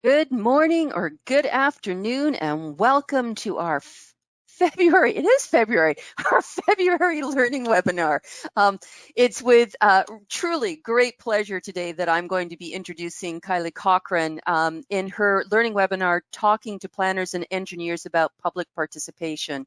Good morning or good afternoon, and welcome to our February, it is February, our February learning webinar. It's with truly great pleasure today that I'm going to be introducing Kylie Cochran in her learning webinar, Talking to Planners and Engineers About Public Participation.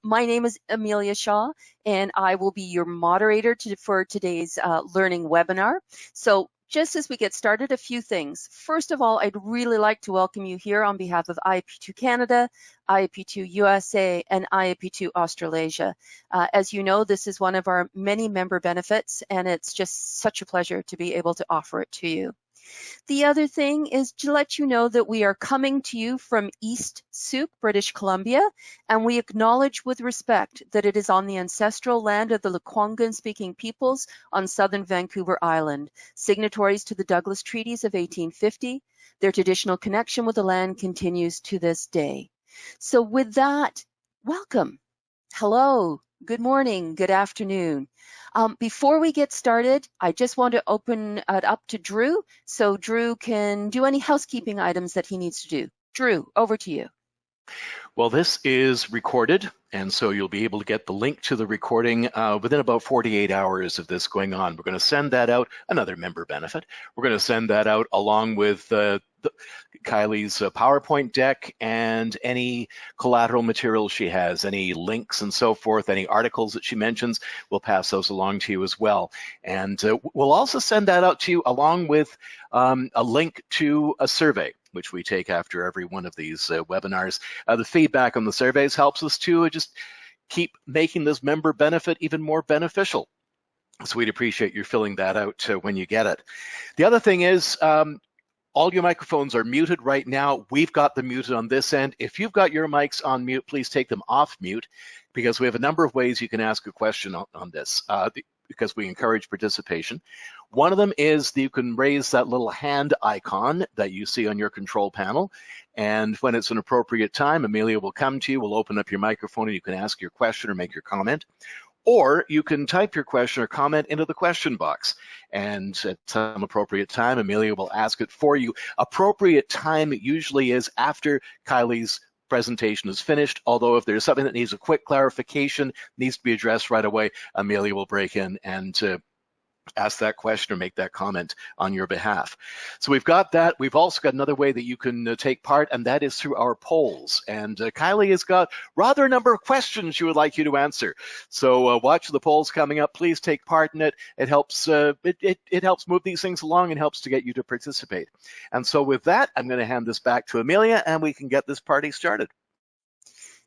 My name is Amelia Shaw, and I will be your moderator for today's learning webinar. So just as we get started, a few things. First of all, I'd really like to welcome you here on behalf of IAP2 Canada, IAP2 USA, and IAP2 Australasia. As you know, this is one of our many member benefits, and it's just such a pleasure to be able to offer it to you. The other thing is to let you know that we are coming to you from East Souk, British Columbia, and we acknowledge with respect that it is on the ancestral land of the Lekwungen-speaking peoples on southern Vancouver Island, signatories to the Douglas Treaties of 1850. Their traditional connection with the land continues to this day. So with that, welcome. Hello, good morning, good afternoon. Before we get started, I just want to open it up to Drew so Drew can do any housekeeping items that he needs to do. Drew, over to you. Well, this is recorded, and so you'll be able to get the link to the recording within about 48 hours of this going on. We're going to send that out, another member benefit. We're going to send that out along with Kylie's PowerPoint deck and any collateral material she has, any links and so forth, any articles that she mentions, we'll pass those along to you as well. And we'll also send that out to you along with a link to a survey, which we take after every one of these webinars. The feedback on the surveys helps us to just keep making this member benefit even more beneficial. So we'd appreciate you filling that out when you get it. The other thing is, all your microphones are muted right now. We've got them muted on this end. If you've got your mics on mute, please take them off mute, because we have a number of ways you can ask a question on this, because we encourage participation. One of them is that you can raise that little hand icon that you see on your control panel. And when it's an appropriate time, Amelia will come to you, will open up your microphone, and you can ask your question or make your comment. Or you can type your question or comment into the question box. And at some appropriate time, Amelia will ask it for you. Appropriate time usually is after Kylie's presentation is finished, although if there's something that needs a quick clarification, needs to be addressed right away, Amelia will break in and ask that question or make that comment on your behalf. So we've got that. We've also got another way that you can take part, and that is through our polls. And Kylie has got rather a number of questions she would like you to answer. So watch the polls coming up. Please take part in it. It helps it helps move these things along and helps to get you to participate. And so with that, I'm going to hand this back to Amelia, and we can get this party started.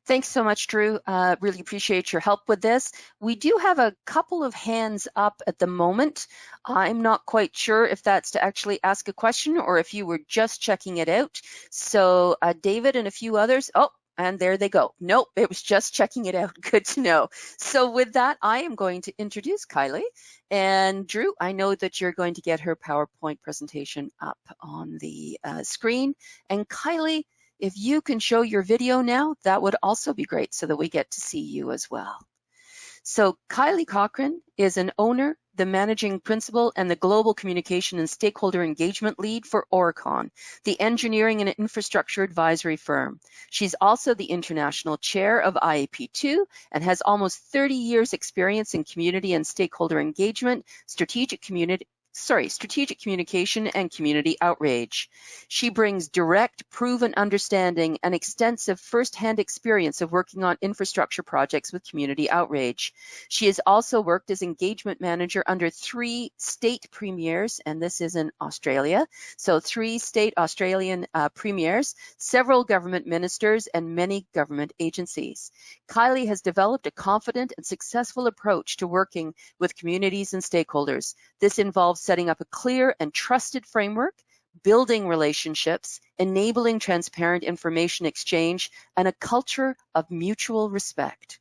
Thanks so much, Drew. Really appreciate your help with this. We do have a couple of hands up at the moment. I'm not quite sure if that's to actually ask a question or if you were just checking it out. So David and a few others. Oh, and there they go. Nope, it was just checking it out. Good to know. So with that, I am going to introduce Kylie. And Drew, I know that you're going to get her PowerPoint presentation up on the screen. And Kylie, if you can show your video now, that would also be great so that we get to see you as well. So Kylie Cochran is an owner, the managing principal, and the global communication and stakeholder engagement lead for Aurecon, the engineering and infrastructure advisory firm. She's also the international chair of IAP2 and has almost 30 years experience in community and stakeholder engagement, strategic communication and community outrage. She brings direct, proven understanding and extensive first-hand experience of working on infrastructure projects with community outrage. She has also worked as engagement manager under 3 state premiers, and this is in Australia, so 3 state Australian premiers, several government ministers, and many government agencies. Kylie has developed a confident and successful approach to working with communities and stakeholders. This involves setting up a clear and trusted framework, building relationships, enabling transparent information exchange, and a culture of mutual respect.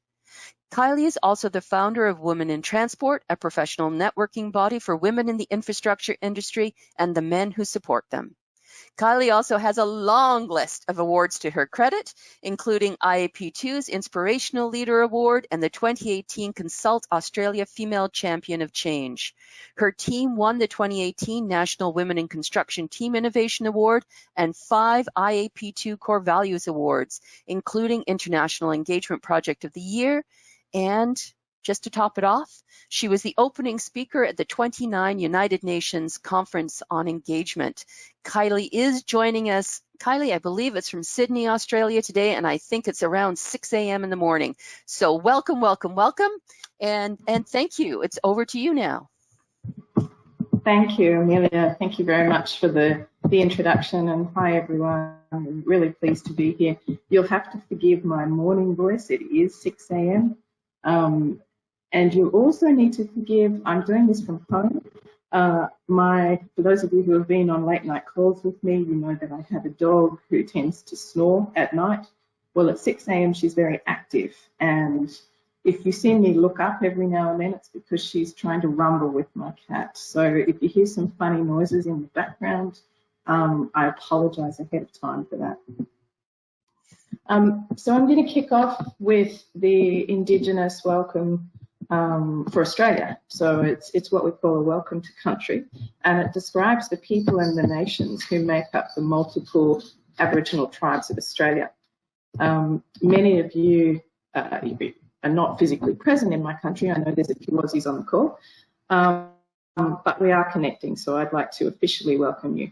Kylie is also the founder of Women in Transport, a professional networking body for women in the infrastructure industry and the men who support them. Kylie also has a long list of awards to her credit, including IAP2's Inspirational Leader Award and the 2018 Consult Australia Female Champion of Change. Her team won the 2018 National Women in Construction Team Innovation Award and 5 IAP2 Core Values Awards, including International Engagement Project of the Year. And just to top it off, she was the opening speaker at the 29 United Nations Conference on Engagement. Kylie is joining us. Kylie, I believe it's from Sydney, Australia today, and I think it's around 6 a.m. in the morning. So welcome, welcome, welcome, and thank you. It's over to you now. Thank you, Amelia. Thank you very much for the introduction, and hi everyone. I'm really pleased to be here. You'll have to forgive my morning voice. It is 6 a.m. And you also need to forgive, I'm doing this from home. For those of you who have been on late night calls with me, you know that I have a dog who tends to snore at night. Well, at 6 a.m. she's very active, and if you see me look up every now and then, it's because she's trying to rumble with my cat. So if you hear some funny noises in the background, I apologise ahead of time for that. So I'm going to kick off with the Indigenous welcome for Australia. So it's what we call a welcome to country, and it describes the people and the nations who make up the multiple Aboriginal tribes of Australia. Many of you are not physically present in my country. I know there's a few Aussies on the call, but we are connecting, so I'd like to officially welcome you.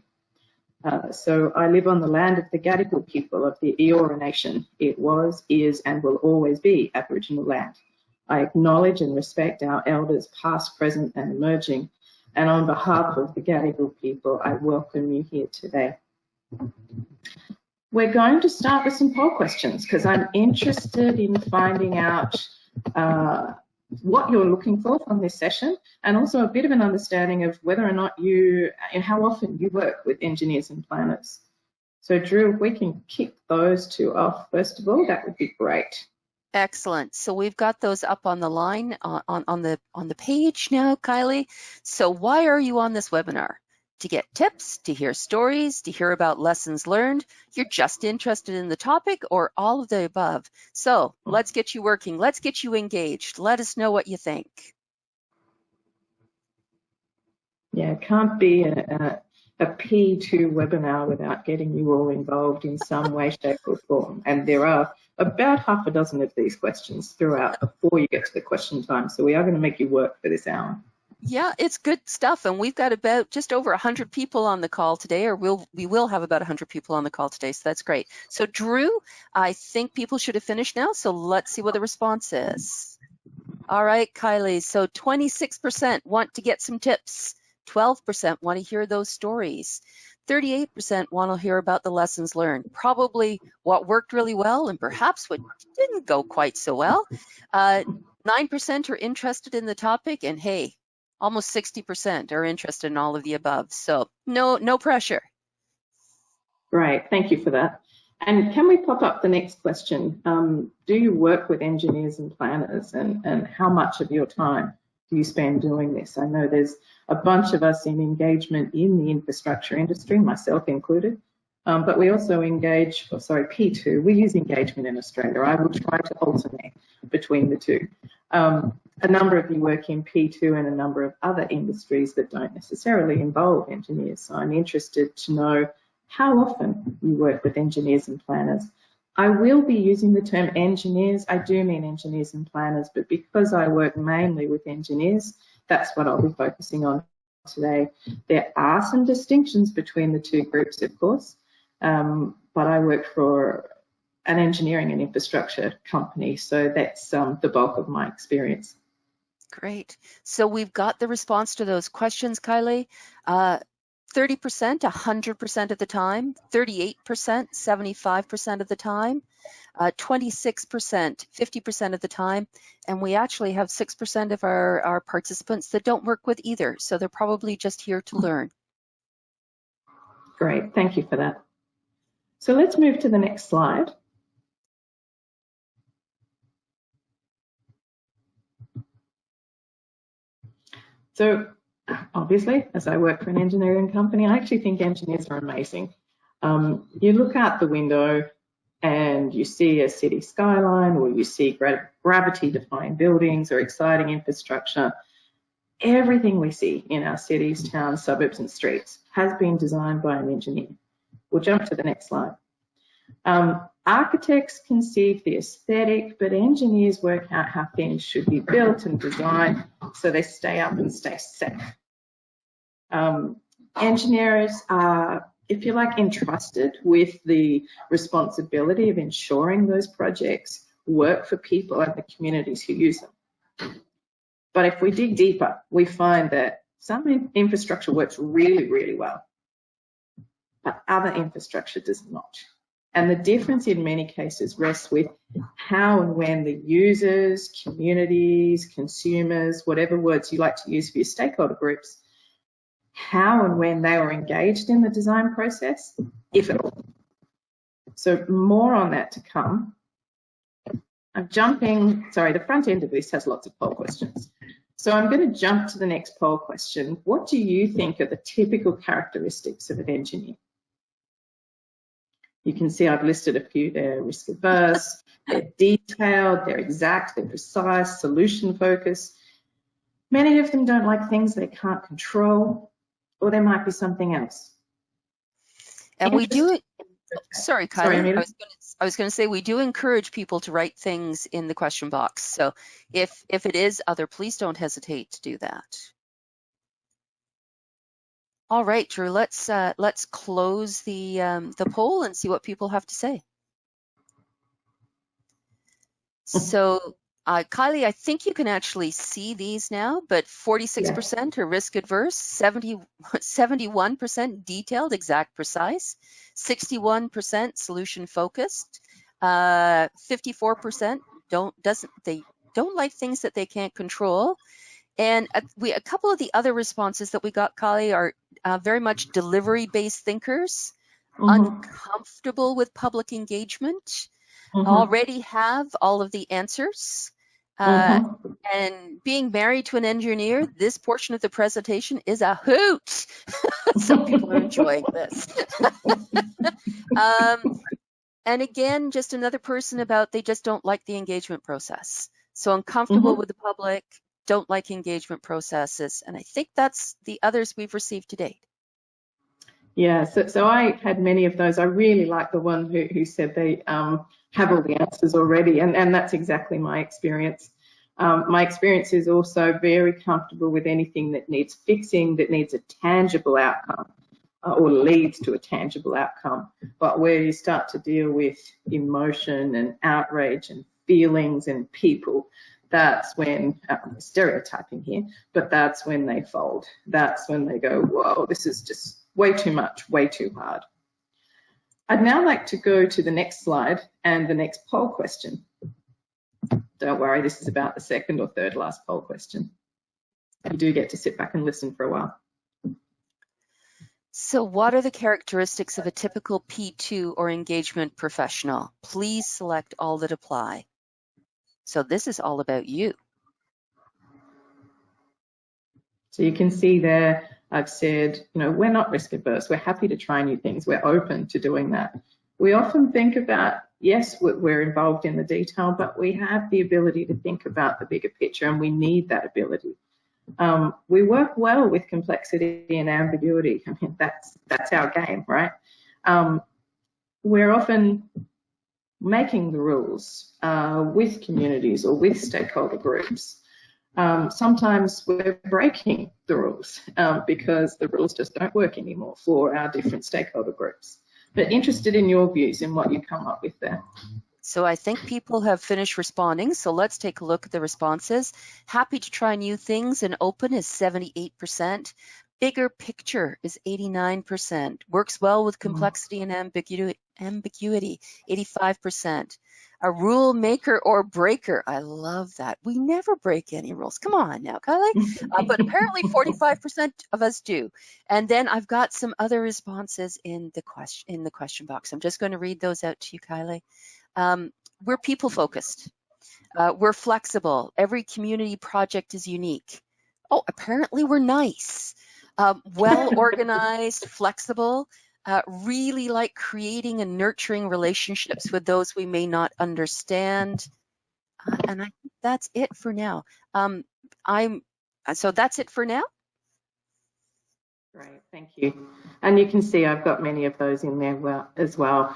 So I live on the land of the Gadigal people of the Eora Nation. It was, is, and will always be Aboriginal land. I acknowledge and respect our elders past, present and emerging, and on behalf of the Gadigal people, I welcome you here today. We're going to start with some poll questions because I'm interested in finding out what you're looking for from this session, and also a bit of an understanding of whether or not and how often you work with engineers and planners. So Drew, if we can kick those two off first of all, that would be great. Excellent. So we've got those up on the line on the page now, Kylie. So why are you on this webinar? To get tips, to hear stories, to hear about lessons learned? You're just interested in the topic, or all of the above? So let's get you working. Let's get you engaged. Let us know what you think. Yeah, it can't be a P2 webinar without getting you all involved in some way, shape or form. And there are about half a dozen of these questions throughout before you get to the question time. So we are going to make you work for this hour. Yeah, it's good stuff. And we've got about just over 100 people on the call today, or we will have about 100 people on the call today. So that's great. So Drew, I think people should have finished now. So let's see what the response is. All right, Kylie. So 26% want to get some tips. 12% want to hear those stories. 38% want to hear about the lessons learned, probably what worked really well and perhaps what didn't go quite so well. 9% are interested in the topic, and hey, almost 60% are interested in all of the above. So no pressure. Great, thank you for that. And can we pop up the next question? Do you work with engineers and planners, and how much of your time do you spend doing this? I know there's a bunch of us in engagement in the infrastructure industry, myself included, but we also engage, P2, we use engagement in Australia. I will try to alternate between the two. A number of you work in P2 and a number of other industries that don't necessarily involve engineers. So I'm interested to know how often you work with engineers and planners. I will be using the term engineers. I do mean engineers and planners, but because I work mainly with engineers, that's what I'll be focusing on today. There are some distinctions between the two groups, of course, but I work for an engineering and infrastructure company, so that's the bulk of my experience. Great. So we've got the response to those questions, Kylie. 30%, 100% of the time, 38%, 75% of the time, 26%, 50% of the time, and we actually have 6% of our participants that don't work with either, so they're probably just here to learn. Great, thank you for that. So let's move to the next slide. So obviously, as I work for an engineering company, I actually think engineers are amazing. You look out the window and you see a city skyline, or you see gravity-defying buildings or exciting infrastructure. Everything we see in our cities, towns, suburbs and streets has been designed by an engineer. We'll jump to the next slide. Architects conceive the aesthetic, but engineers work out how things should be built and designed so they stay up and stay safe. Engineers are, if you like, entrusted with the responsibility of ensuring those projects work for people and the communities who use them. But if we dig deeper, we find that some infrastructure works really, really well, but other infrastructure does not. And the difference in many cases rests with how and when the users, communities, consumers, whatever words you like to use for your stakeholder groups, how and when they were engaged in the design process, if at all. So more on that to come. I'm jumping, sorry, the front end of this has lots of poll questions. So I'm going to jump to the next poll question. What do you think are the typical characteristics of an engineer? You can see I've listed a few there: risk averse, they're detailed, they're exact, they're precise, solution focused. Many of them don't like things they can't control, or there might be something else. And we do, sorry, Kylie, Sorry, I was going to say we do encourage people to write things in the question box. So if it is other, please don't hesitate to do that. All right, Drew, let's close the poll and see what people have to say. So, Kylie, I think you can actually see these now, but 46% are risk adverse, 71% detailed, exact, precise, 61% solution focused, 54% don't like things that they can't control. And a couple of the other responses that we got, Kylie, are very much delivery-based thinkers, uncomfortable with public engagement, already have all of the answers, and being married to an engineer, this portion of the presentation is a hoot. Some people are enjoying this. And again, just another person about they just don't like the engagement process. So uncomfortable with the public, don't like engagement processes. And I think that's the others we've received to date. Yeah, so I had many of those. I really like the one who said they have all the answers already, and that's exactly my experience. My experience is also very comfortable with anything that needs fixing, that needs a tangible outcome, or leads to a tangible outcome. But where you start to deal with emotion and outrage and feelings and people, that's when, stereotyping here, but that's when they fold. That's when they go, whoa, this is just way too much, way too hard. I'd now like to go to the next slide and the next poll question. Don't worry, this is about the second or third last poll question. You do get to sit back and listen for a while. So what are the characteristics of a typical P2 or engagement professional? Please select all that apply. So this is all about you. So you can see there, I've said, we're not risk averse. We're happy to try new things. We're open to doing that. We often think about, yes, we're involved in the detail, but we have the ability to think about the bigger picture, and we need that ability. We work well with complexity and ambiguity. I mean, that's our game, right? We're often making the rules with communities or with stakeholder groups. Sometimes we're breaking the rules because the rules just don't work anymore for our different stakeholder groups. But interested in your views and what you come up with there. So I think people have finished responding. So let's take a look at the responses. Happy to try new things and open is 78%. Bigger picture is 89%. Works well with complexity and ambiguity, 85%. A rule maker or breaker. I love that. We never break any rules. Come on now, Kylie. But apparently 45% of us do. And then I've got some other responses in the question box. I'm just going to read those out to you, Kylie. We're people focused. We're flexible. Every community project is unique. Oh, apparently we're nice. Well organized, flexible. really like creating and nurturing relationships with those we may not understand. And I think that's it for now. So that's it for now. Great, thank you. And you can see I've got many of those in there as well.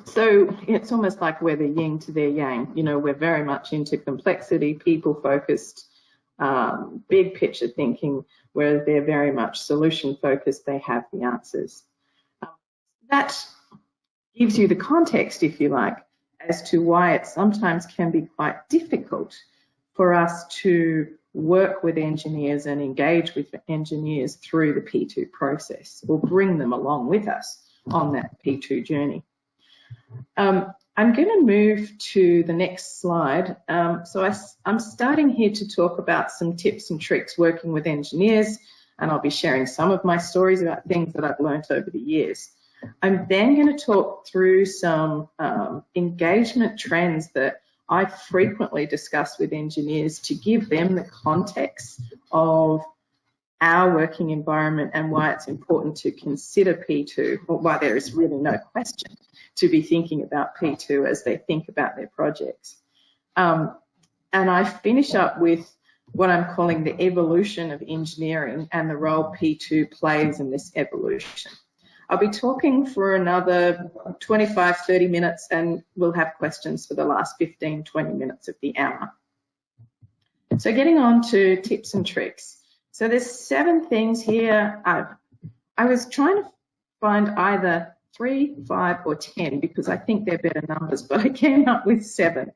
So it's almost like we're the yin to their yang. You know, we're very much into complexity, people-focused, big picture thinking, whereas they're very much solution-focused. They have the answers. That gives you the context, if you like, as to why it sometimes can be quite difficult for us to work with engineers and engage with engineers through the P2 process, or bring them along with us on that P2 journey. I'm going to move to the next slide. So I'm starting here to talk about some tips and tricks working with engineers, and I'll be sharing some of my stories about things that I've learned over the years. I'm then going to talk through some engagement trends that I frequently discuss with engineers to give them the context of our working environment and why it's important to consider P2, or why there is really no question to be thinking about P2 as they think about their projects. And I finish up with what I'm calling the evolution of engineering and the role P2 plays in this evolution. I'll be talking for another 25, 30 minutes, and we'll have questions for the last 15, 20 minutes of the hour. So getting on to tips and tricks. So there's 7 things here. I was trying to find either 3, 5, or 10 because I think they're better numbers, but I came up with 7.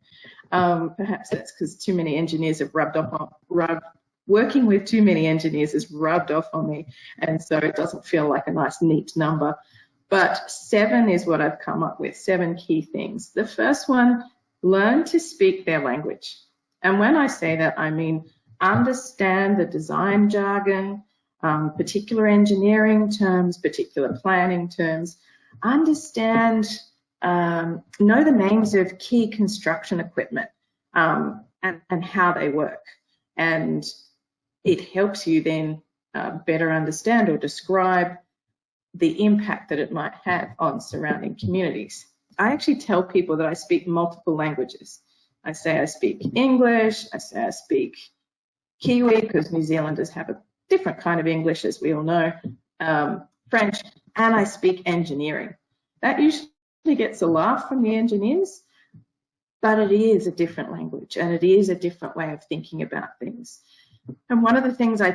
Perhaps that's because too many engineers have working with too many engineers has rubbed off on me, and so it doesn't feel like a nice, neat number. But 7 is what I've come up with, 7 key things. The first one, learn to speak their language. And when I say that, I mean understand the design jargon, particular engineering terms, particular planning terms, understand, know the names of key construction equipment and how they work. And it helps you then better understand or describe the impact that it might have on surrounding communities. I actually tell people that I speak multiple languages. I say I speak English, I say I speak Kiwi, because New Zealanders have a different kind of English, as we all know, French, and I speak engineering. That usually gets a laugh from the engineers, but it is a different language and it is a different way of thinking about things. And one of the things I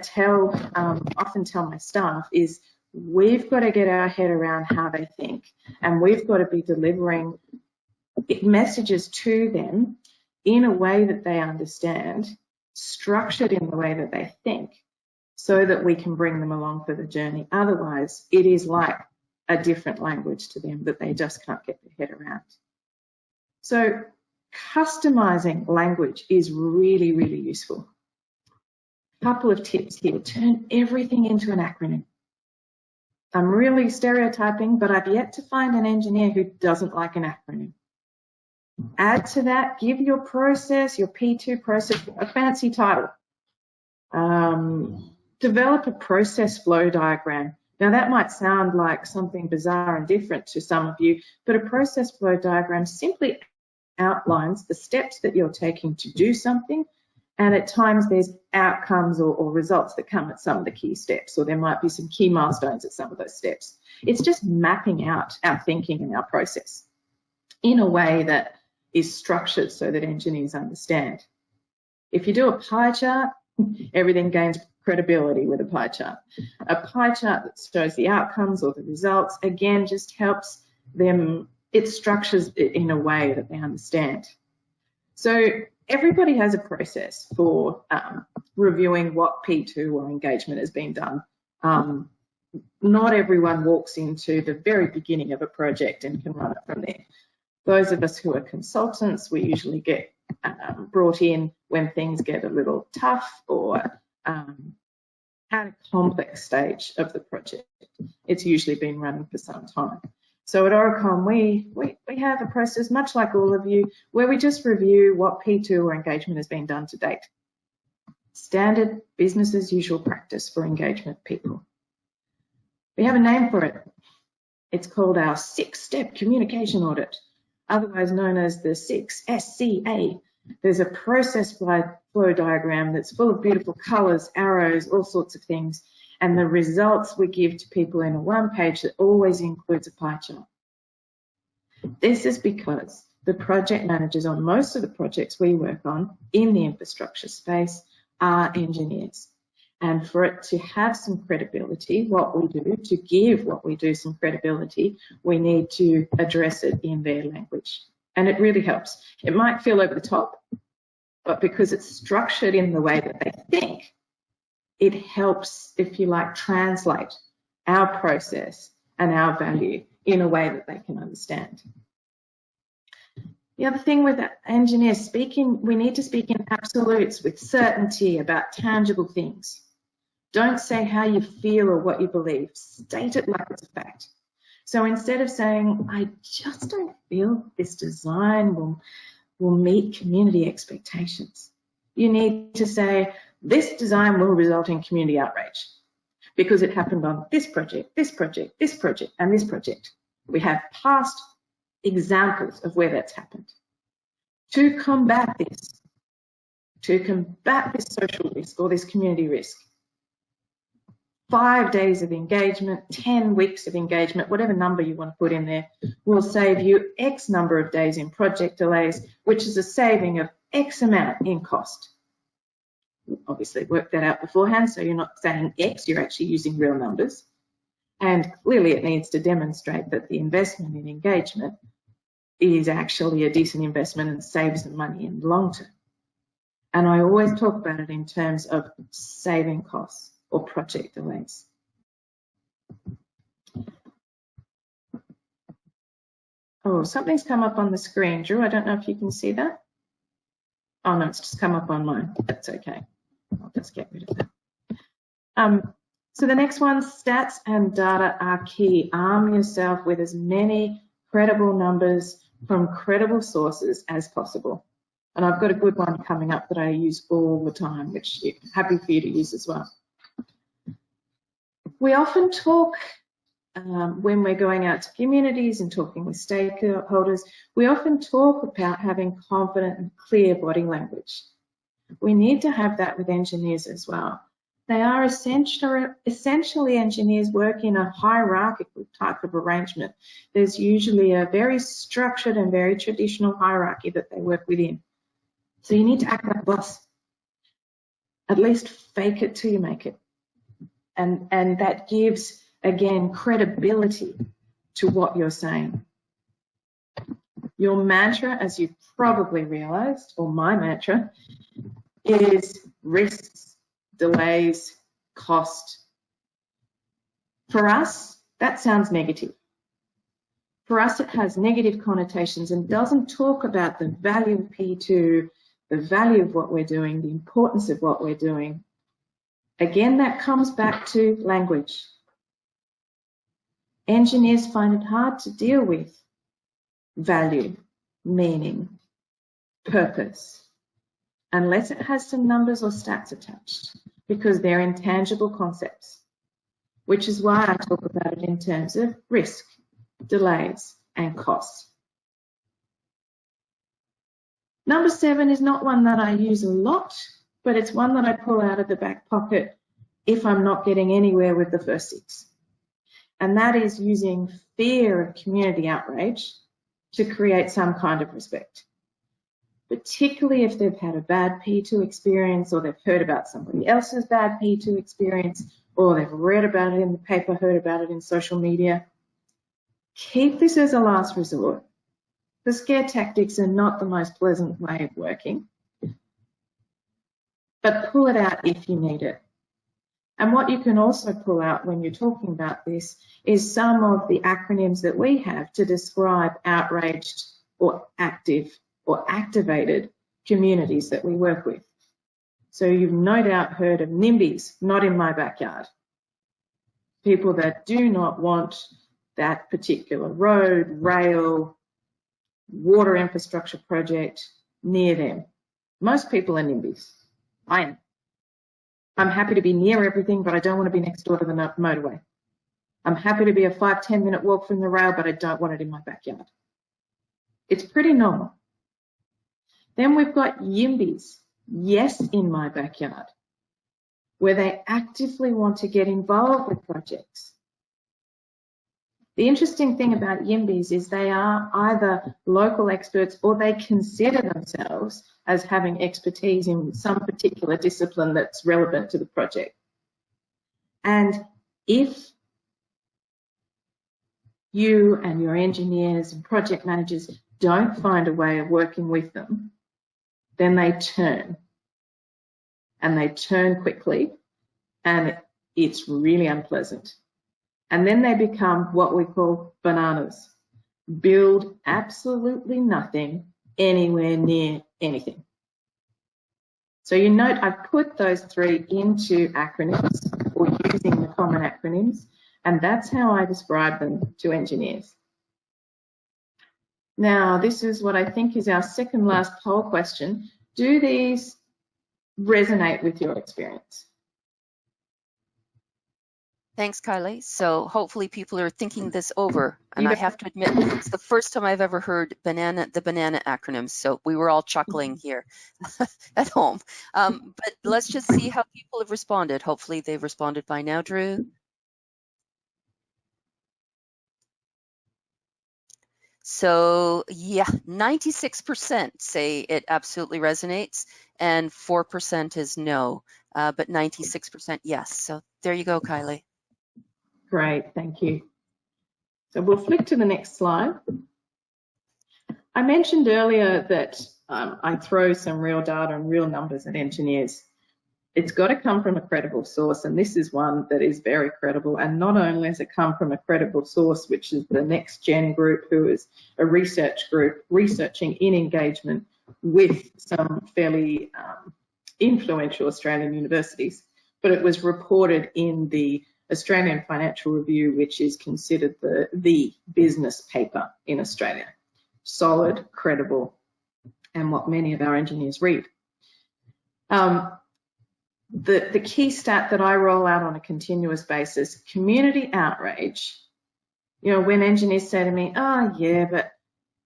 often tell my staff is we've got to get our head around how they think, and we've got to be delivering messages to them in a way that they understand, structured in the way that they think, so that we can bring them along for the journey. Otherwise, it is like a different language to them that they just can't get their head around. So customizing language is really, really useful. Couple of tips here. Turn everything into an acronym. I'm really stereotyping, but I've yet to find an engineer who doesn't like an acronym. Add to that, give your process, your P2 process, a fancy title. Develop a process flow diagram. Now that might sound like something bizarre and different to some of you, but a process flow diagram simply outlines the steps that you're taking to do something, and at times there's outcomes or results that come at some of the key steps, or there might be some key milestones at some of those steps. It's just mapping out our thinking and our process in a way that is structured so that engineers understand. If you do a pie chart, everything gains credibility with a pie chart. A pie chart that shows the outcomes or the results, again, just helps them, it structures it in a way that they understand. So everybody has a process for reviewing what P2 or engagement has been done. Not everyone walks into the very beginning of a project and can run it from there. Those of us who are consultants, we usually get brought in when things get a little tough or at a complex stage of the project. It's usually been running for some time. So at Aurecon, we have a process, much like all of you, where we just review what P2 or engagement has been done to date. Standard business as usual practice for engagement people. We have a name for it. It's called our 6-step communication audit, otherwise known as the 6SCA. There's a process flow diagram that's full of beautiful colours, arrows, all sorts of things, and the results we give to people in a one page that always includes a pie chart. This is because the project managers on most of the projects we work on in the infrastructure space are engineers. And for it to have some credibility, what we do, to give what we do some credibility, we need to address it in their language. And it really helps. It might feel over the top, but because it's structured in the way that they think, it helps, if you like, translate our process and our value in a way that they can understand. The other thing with engineers speaking, we need to speak in absolutes with certainty about tangible things. Don't say how you feel or what you believe. State it like it's a fact. So instead of saying, I just don't feel this design will meet community expectations, you need to say, this design will result in community outrage because it happened on this project, this project, this project, and this project. We have past examples of where that's happened. To combat this social risk or this community risk, 5 days of engagement, 10 weeks of engagement, whatever number you want to put in there, will save you X number of days in project delays, which is a saving of X amount in cost. Obviously work that out beforehand, so you're not saying X, you're actually using real numbers. And clearly it needs to demonstrate that the investment in engagement is actually a decent investment and saves them money in the long term. And I always talk about it in terms of saving costs or project delays. Oh, something's come up on the screen. Drew, I don't know if you can see that. Oh, no, it's just come up on mine. That's okay. I'll just get rid of that. So the next one, stats and data are key. Arm yourself with as many credible numbers from credible sources as possible. And I've got a good one coming up that I use all the time, which I'm happy for you to use as well. We often talk, when we're going out to communities and talking with stakeholders, we often talk about having confident and clear body language. We need to have that with engineers as well. They are essentially engineers work in a hierarchical type of arrangement. There's usually a very structured and very traditional hierarchy that they work within. So you need to act like a boss. At least fake it till you make it. And that gives, again, credibility to what you're saying. Your mantra, as you've probably realized, or my mantra, is risks, delays, cost. For us, that sounds negative. For us, it has negative connotations and doesn't talk about the value of P2, the value of what we're doing, the importance of what we're doing. Again, that comes back to language. Engineers find it hard to deal with value, meaning, purpose, unless it has some numbers or stats attached, because they're intangible concepts, which is why I talk about it in terms of risk, delays, and costs. Number 7 is not one that I use a lot, but it's one that I pull out of the back pocket if I'm not getting anywhere with the first 6. And that is using fear of community outrage to create some kind of respect, particularly if they've had a bad P2 experience or they've heard about somebody else's bad P2 experience or they've read about it in the paper, heard about it in social media. Keep this as a last resort. The scare tactics are not the most pleasant way of working, but pull it out if you need it. And what you can also pull out when you're talking about this is some of the acronyms that we have to describe outraged or active or activated communities that we work with. So you've no doubt heard of NIMBYs, not in my backyard. People that do not want that particular road, rail, water infrastructure project near them. Most people are NIMBYs. I am. I'm happy to be near everything, but I don't want to be next door to the motorway. I'm happy to be a 5-10 minute walk from the rail, but I don't want it in my backyard. It's pretty normal. Then we've got YIMBYs, yes in my backyard, where they actively want to get involved with projects. The interesting thing about YIMBYs is they are either local experts or they consider themselves as having expertise in some particular discipline that's relevant to the project. And if you and your engineers and project managers don't find a way of working with them, then they turn. And they turn quickly, and it's really unpleasant. And then they become what we call bananas. Build absolutely nothing anywhere near anything. So you note I've put those three into acronyms or using the common acronyms, and that's how I describe them to engineers. Now, this is what I think is our second last poll question. Do these resonate with your experience? Thanks, Kylie. So hopefully people are thinking this over. And I have to admit, it's the first time I've ever heard the banana acronyms. So we were all chuckling here at home. But let's just see how people have responded. Hopefully they've responded by now, Drew. So yeah, 96% say it absolutely resonates and 4% is no, but 96% yes. So there you go, Kylie. Great, thank you. So we'll flick to the next slide. I mentioned earlier that I throw some real data and real numbers at engineers. It's got to come from a credible source, and this is one that is very credible. And not only has it come from a credible source, which is the Next Gen group, who is a research group researching in engagement with some fairly influential Australian universities, but it was reported in the Australian Financial Review, which is considered the business paper in Australia. Solid, credible, and what many of our engineers read. The key stat that I roll out on a continuous basis, community outrage. You know, when engineers say to me, oh yeah, but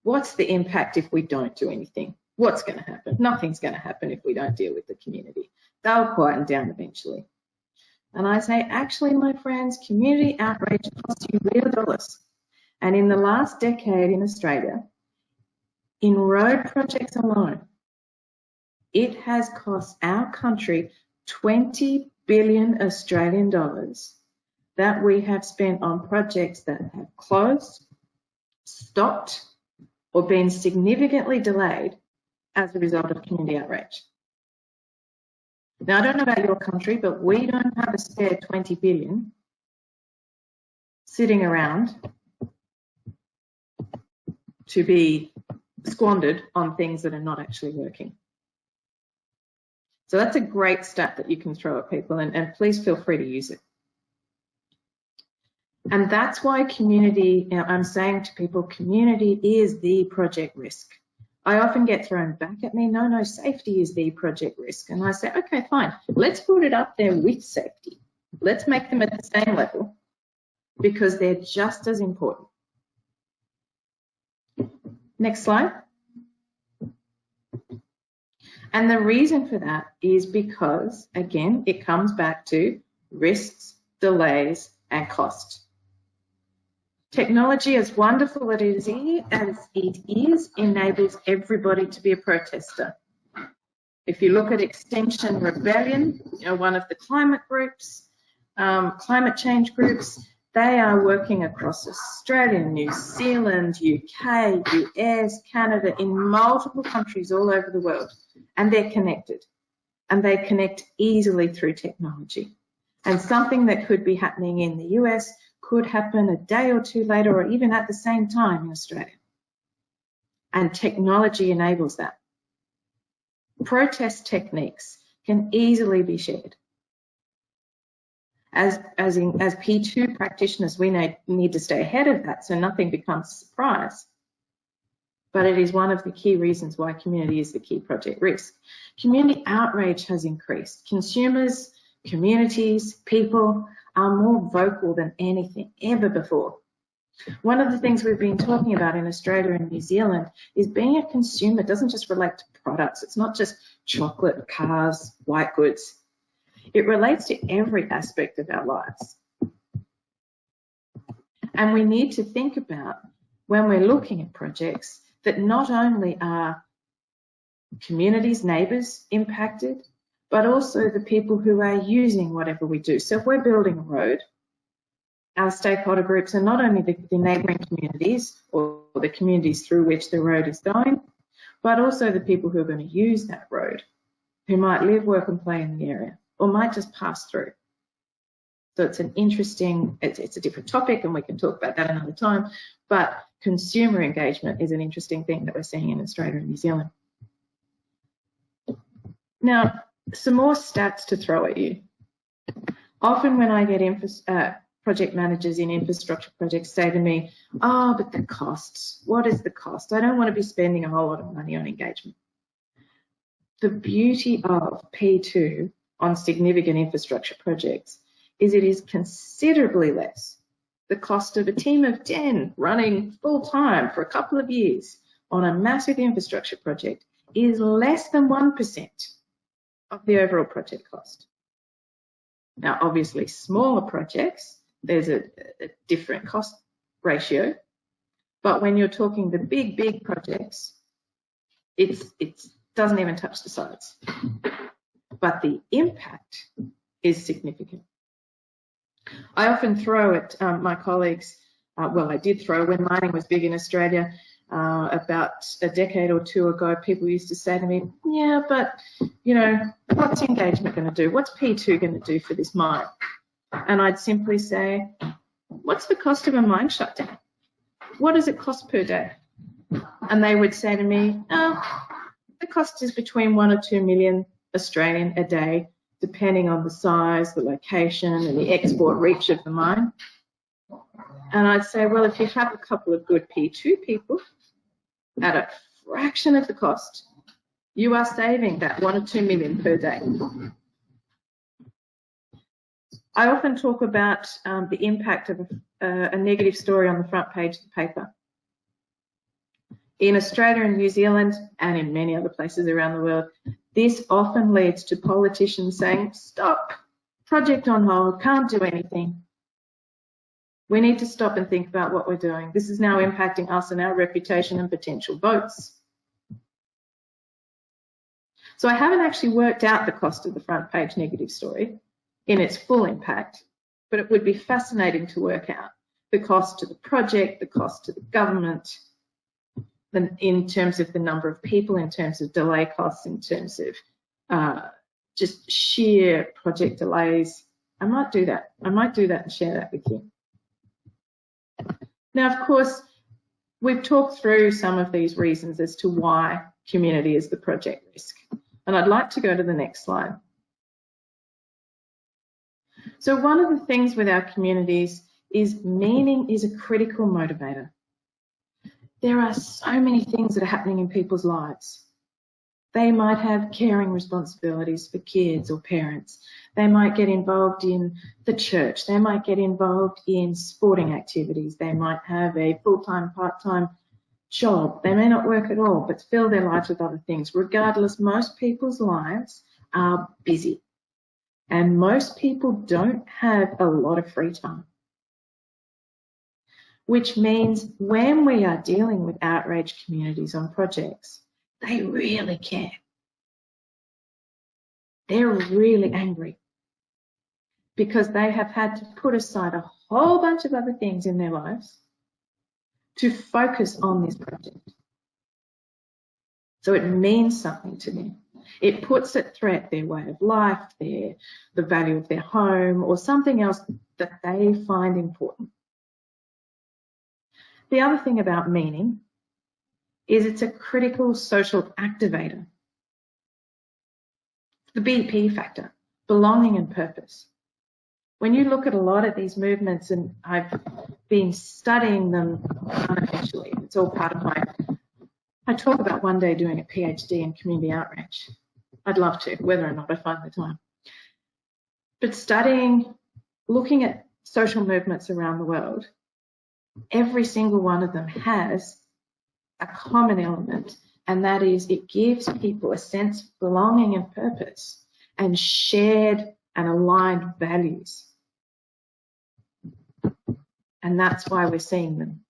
what's the impact if we don't do anything? What's going to happen? Nothing's going to happen if we don't deal with the community. They'll quieten down eventually. And I say, actually, my friends, community outrage costs you real dollars. And in the last decade in Australia, in road projects alone, it has cost our country 20 billion Australian dollars that we have spent on projects that have closed, stopped, or been significantly delayed as a result of community outrage. Now, I don't know about your country, but we don't have a spare 20 billion sitting around to be squandered on things that are not actually working. So that's a great stat that you can throw at people, and please feel free to use it. And that's why community, you know, I'm saying to people, community is the project risk. I often get thrown back at me, no, safety is the project risk. And I say, okay, fine, let's put it up there with safety. Let's make them at the same level because they're just as important. Next slide. And the reason for that is because, again, it comes back to risks, delays, and cost. Technology, as wonderful as it is, enables everybody to be a protester. If you look at Extinction Rebellion, you know, one of the climate groups, climate change groups, they are working across Australia, New Zealand, UK, US, Canada, in multiple countries all over the world, and they're connected, and they connect easily through technology. And something that could be happening in the US could happen a day or two later, or even at the same time in Australia. And technology enables that. Protest techniques can easily be shared. As P2 practitioners, we need to stay ahead of that so nothing becomes a surprise. But it is one of the key reasons why community is the key project risk. Community outrage has increased. Consumers, communities, people are more vocal than anything ever before. One of the things we've been talking about in Australia and New Zealand is being a consumer doesn't just relate to products. It's not just chocolate, cars, white goods. It relates to every aspect of our lives. And we need to think about, when we're looking at projects, that not only are communities, neighbours impacted, but also the people who are using whatever we do. So if we're building a road, our stakeholder groups are not only the neighbouring communities or the communities through which the road is going, but also the people who are going to use that road, who might live, work and play in the area, or might just pass through. So it's an interesting, it's a different topic and we can talk about that another time, but consumer engagement is an interesting thing that we're seeing in Australia and New Zealand. Now, some more stats to throw at you. Often when I get project managers in infrastructure projects say to me, oh, but the costs, what is the cost? I don't want to be spending a whole lot of money on engagement. The beauty of P2 on significant infrastructure projects is it is considerably less. The cost of a team of 10 running full time for a couple of years on a massive infrastructure project is less than 1% of the overall project cost. Now, obviously, smaller projects, there's a different cost ratio, but when you're talking the big projects, it doesn't even touch the sides. But the impact is significant. I often throw at my colleagues, well, I did throw when mining was big in Australia about a decade or two ago, people used to say to me, yeah, but, you know, what's engagement going to do? What's P2 going to do for this mine? And I'd simply say, what's the cost of a mine shutdown? What does it cost per day? And they would say to me, oh, the cost is between 1 or 2 million Australian a day, depending on the size, the location, and the export reach of the mine. And I'd say, well, if you have a couple of good P2 people at a fraction of the cost, you are saving that 1 or 2 million per day. I often talk about the impact of a negative story on the front page of the paper. In Australia and New Zealand, and in many other places around the world, this often leads to politicians saying, stop, project on hold, can't do anything. We need to stop and think about what we're doing. This is now impacting us and our reputation and potential votes. So I haven't actually worked out the cost of the front page negative story in its full impact, but it would be fascinating to work out the cost to the project, the cost to the government, in terms of the number of people, in terms of delay costs, in terms of just sheer project delays. I might do that. I might do that and share that with you. Now, of course, we've talked through some of these reasons as to why community is the project risk. And I'd like to go to the next slide. So one of the things with our communities is meaning is a critical motivator. There are so many things that are happening in people's lives. They might have caring responsibilities for kids or parents. They might get involved in the church. They might get involved in sporting activities. They might have a full-time, part-time job. They may not work at all, but fill their lives with other things. Regardless, most people's lives are busy. And most people don't have a lot of free time. Which means when we are dealing with outrage communities on projects, they really care. They're really angry because they have had to put aside a whole bunch of other things in their lives to focus on this project. So it means something to them. It puts at threat their way of life, the value of their home, or something else that they find important. The other thing about meaning is it's a critical social activator. The BP factor, belonging and purpose. When you look at a lot of these movements, and I've been studying them unofficially, it's all part of I talk about one day doing a PhD in community outreach. I'd love to, whether or not I find the time. But studying looking at social movements around the world, every single one of them has a common element, and that is it gives people a sense of belonging and purpose and shared and aligned values. And that's why we're seeing them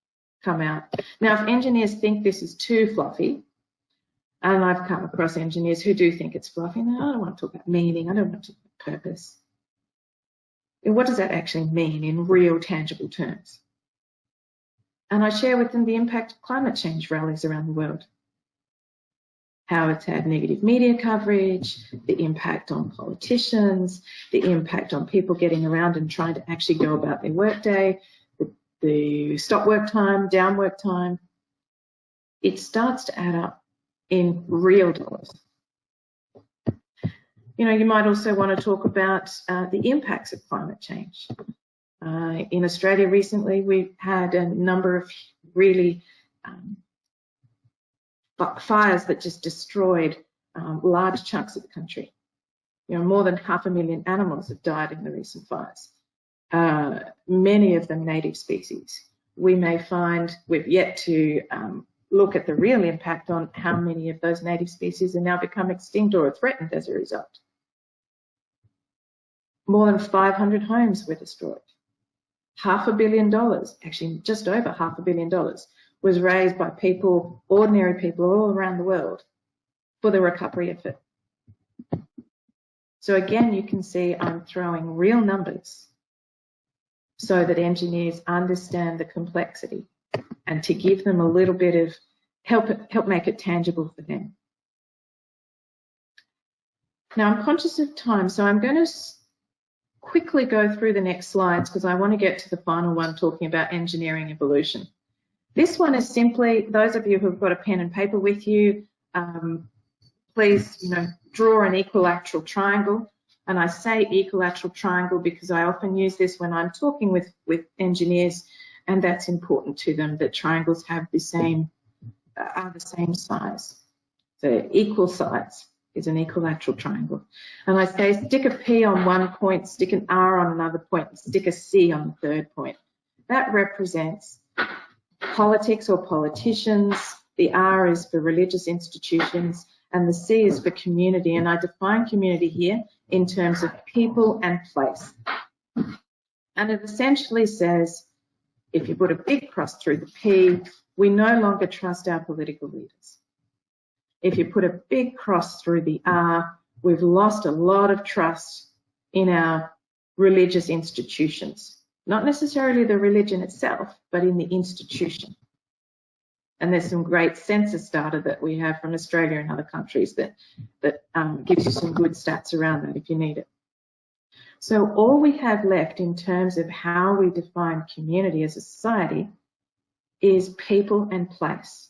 come out. Now, if engineers think this is too fluffy, and I've come across engineers who do think it's fluffy, no, I don't want to talk about meaning, I don't want to talk about purpose. And what does that actually mean in real, tangible terms? And I share with them the impact of climate change rallies around the world, how it's had negative media coverage, the impact on politicians, the impact on people getting around and trying to actually go about their workday, the stop work time, down work time. It starts to add up in real dollars. You know, you might also want to talk about the impacts of climate change. In Australia recently, we've had a number of really fires that just destroyed large chunks of the country. You know, more than 500,000 animals have died in the recent fires. Many of them native species. We may find we've yet to look at the real impact on how many of those native species are now become extinct or are threatened as a result. More than 500 homes were destroyed. $500 million, actually just over $500 million, was raised by people, ordinary people all around the world for the recovery effort. So again, you can see I'm throwing real numbers so that engineers understand the complexity and to give them a little bit of help make it tangible for them. Now I'm conscious of time, so I'm going to quickly go through the next slides because I want to get to the final one talking about engineering evolution. This one is simply, those of you who've got a pen and paper with you, please, draw an equilateral triangle. And I say equilateral triangle because I often use this when I'm talking with engineers, and that's important to them, that triangles have are the same size. So equal sides is an equilateral triangle. And I say stick a P on one point, stick an R on another point, and stick a C on the third point. That represents politics or politicians. The R is for religious institutions, and the C is for community. And I define community here in terms of people and place. And it essentially says, if you put a big cross through the P, we no longer trust our political leaders. If you put a big cross through the R, we've lost a lot of trust in our religious institutions. Not necessarily the religion itself, but in the institution. And there's some great census data that we have from Australia and other countries that gives you some good stats around that if you need it. So all we have left in terms of how we define community as a society is people and place.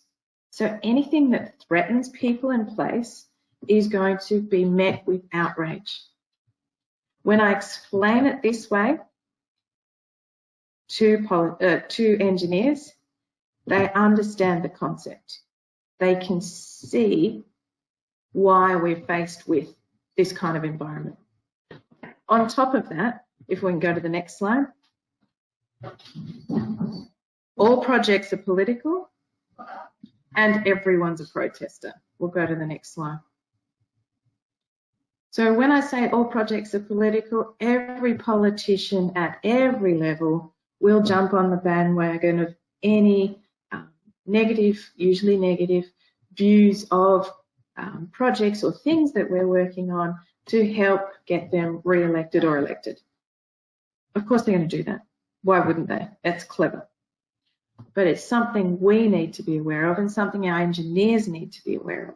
So anything that threatens people and place is going to be met with outrage. When I explain it this way to engineers, they understand the concept. They can see why we're faced with this kind of environment. On top of that, if we can go to the next slide, all projects are political and everyone's a protester. We'll go to the next slide. So when I say all projects are political, every politician at every level will jump on the bandwagon of any negative, usually negative, views of projects or things that we're working on to help get them re-elected or elected. Of course they're going to do that. Why wouldn't they? That's clever. But it's something we need to be aware of and something our engineers need to be aware of.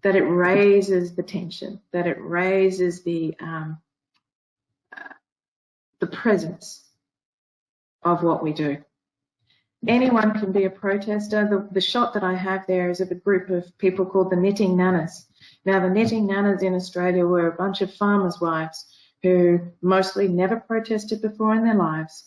That it raises the tension, that it raises the presence of what we do. Anyone can be a protester. The shot that I have there is of a group of people called the Knitting Nanas. Now, the Knitting Nanas in Australia were a bunch of farmers' wives who mostly never protested before in their lives,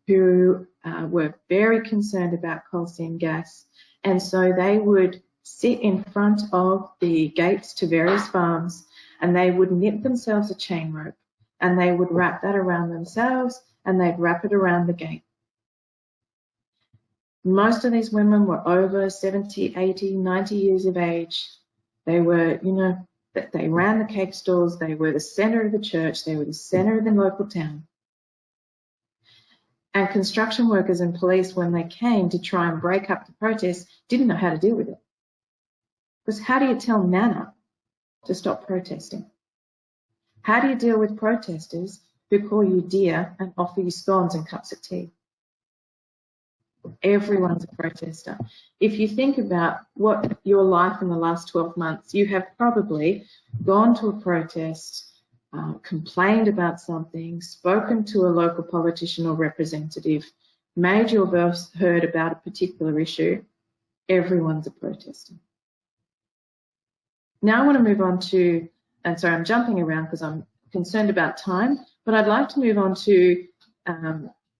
who were very concerned about coal seam gas. And so they would sit in front of the gates to various farms and they would knit themselves a chain rope and they would wrap that around themselves and they'd wrap it around the gate. Most of these women were over 70, 80, 90 years of age. They were, you know, they ran the cake stalls, they were the center of the church, they were the center of the local town. And construction workers and police, when they came to try and break up the protest, didn't know how to deal with it. Because how do you tell Nana to stop protesting? How do you deal with protesters who call you dear and offer you scones and cups of tea? Everyone's a protester. If you think about what your life in the last 12 months, you have probably gone to a protest, complained about something, spoken to a local politician or representative, made your voice heard about a particular issue. Everyone's a protester. Now I want to move on to, and sorry, I'm jumping around because I'm concerned about time, but I'd like to move on to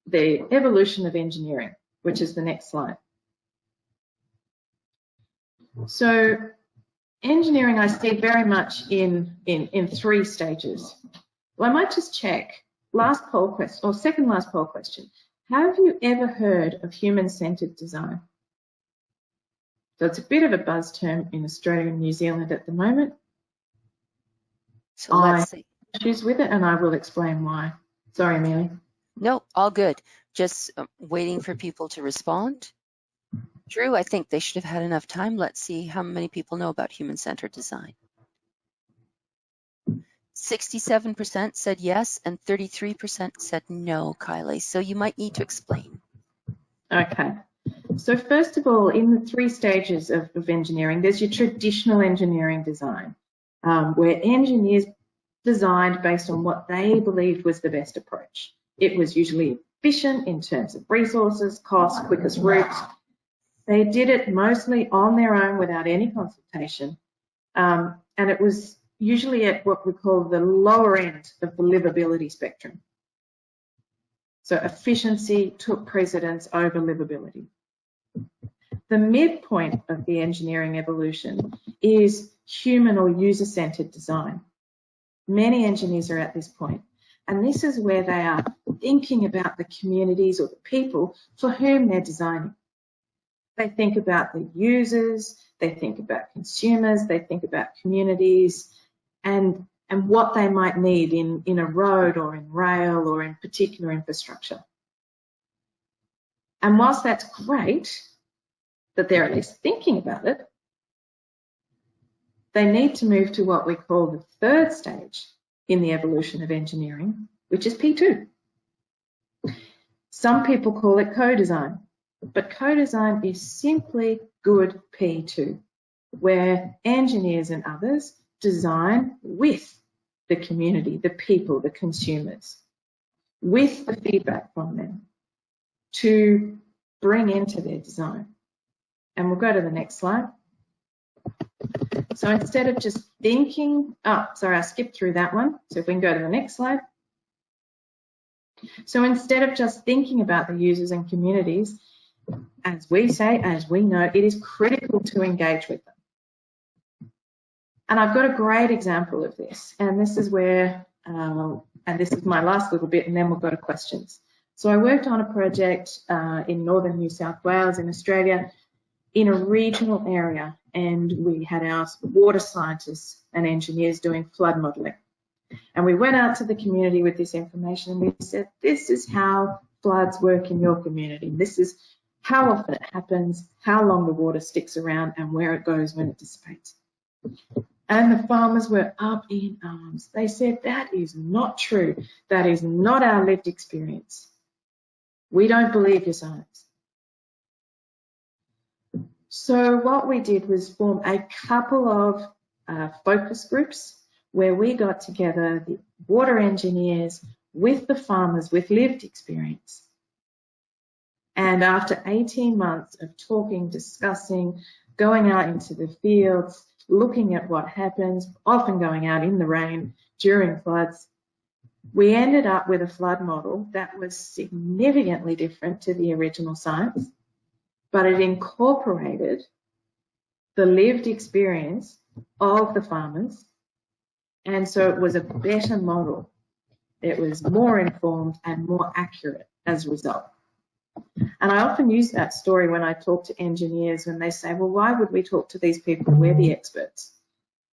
the evolution of engineering, which is the next slide. So engineering I see very much in 3 stages. Well, I might just check, last poll question, or second last poll question. Have you ever heard of human-centered design? So it's a bit of a buzz term in Australia and New Zealand at the moment. So let's see. I choose with it and I will explain why. Sorry, Amelia. No, all good. Just waiting for people to respond. Drew, I think they should have had enough time. Let's see how many people know about human-centered design. 67% said yes, and 33% said no, Kylie. So you might need to explain. Okay. So first of all, in the 3 stages of engineering, there's your traditional engineering design, where engineers designed based on what they believed was the best approach. It was usually efficient in terms of resources, cost, quickest routes. They did it mostly on their own without any consultation. And it was usually at what we call the lower end of the livability spectrum. So efficiency took precedence over livability. The midpoint of the engineering evolution is human or user-centered design. Many engineers are at this point. And this is where they are thinking about the communities or the people for whom they're designing. They think about the users, they think about consumers, they think about communities and what they might need in a road or in rail or in particular infrastructure. And whilst that's great that they're at least thinking about it, they need to move to what we call the 3rd stage in the evolution of engineering, which is P2. Some people call it co-design, but co-design is simply good P2, where engineers and others design with the community, the people, the consumers, with the feedback from them to bring into their design. And we'll go to the next slide. So instead of just thinking, I skipped through that one. So if we can go to the next slide. So instead of just thinking about the users and communities, as we say, as we know, it is critical to engage with them. And I've got a great example of this. And this is where, and this is my last little bit, and then we'll go to questions. So I worked on a project in northern New South Wales in Australia in a regional area, and we had our water scientists and engineers doing flood modelling. And we went out to the community with this information and we said, this is how floods work in your community. This is how often it happens, how long the water sticks around and where it goes when it dissipates. And the farmers were up in arms. They said, that is not true. That is not our lived experience. We don't believe your science. So what we did was form a couple of focus groups where we got together the water engineers with the farmers with lived experience. And after 18 months of talking, discussing, going out into the fields, looking at what happens, often going out in the rain during floods, we ended up with a flood model that was significantly different to the original science, but it incorporated the lived experience of the farmers, and so it was a better model. It was more informed and more accurate as a result. And I often use that story when I talk to engineers when they say, well, why would we talk to these people? We're the experts.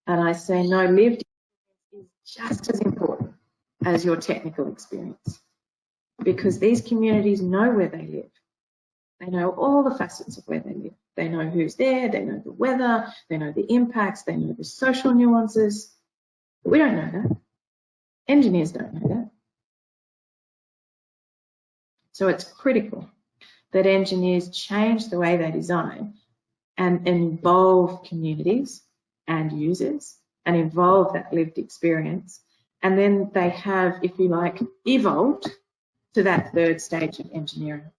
And I say, no, lived experience is just as important as your technical experience, because these communities know where they live. They know all the facets of where they live. They know who's there, they know the weather, they know the impacts, they know the social nuances. But we don't know that. Engineers don't know that. So it's critical that engineers change the way they design and involve communities and users and involve that lived experience. And then they have, if you like, evolved to that third stage of engineering.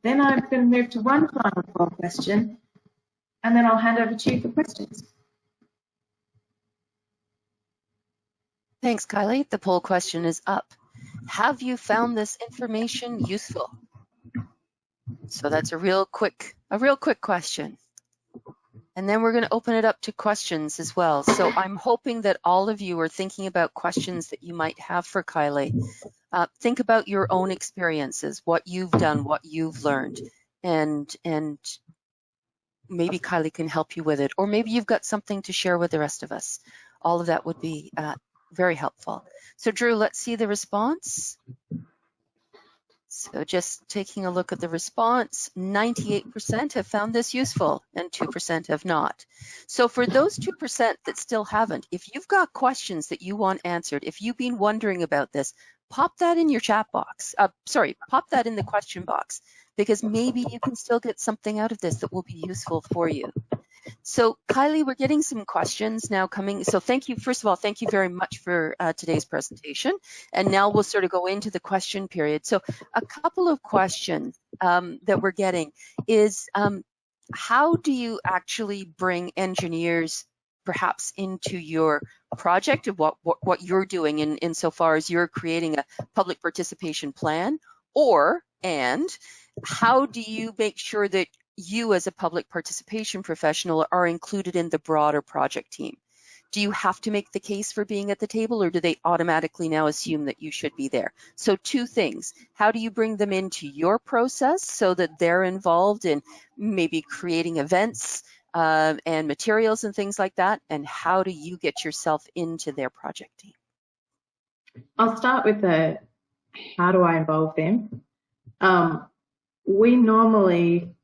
Then I'm going to move to one final poll question, and then I'll hand over to you for questions. Thanks, Kylie. The poll question is up. Have you found this information useful? So that's a real quick question. And then we're going to open it up to questions as well. So I'm hoping that all of you are thinking about questions that you might have for Kylie. Think about your own experiences, what you've done, what you've learned, and maybe Kylie can help you with it, or maybe you've got something to share with the rest of us. All of that would be very helpful. So Drew, let's see the response. So just taking a look at the response, 98% have found this useful and 2% have not. So for those 2% that still haven't, if you've got questions that you want answered, if you've been wondering about this, pop that in your chat box. Pop that in the question box, because maybe you can still get something out of this that will be useful for you. So Kylie, we're getting some questions now coming. So thank you. First of all, thank you very much for today's presentation. And now we'll sort of go into the question period. So a couple of questions that we're getting is how do you actually bring engineers perhaps into your project of what you're doing insofar as you're creating a public participation plan, and how do you make sure that you as a public participation professional are included in the broader project team? Do you have to make the case for being at the table, or do they automatically now assume that you should be there? So two things. How do you bring them into your process so that they're involved in maybe creating events and materials and things like that? And how do you get yourself into their project team? I'll start with the how do I involve them? We normally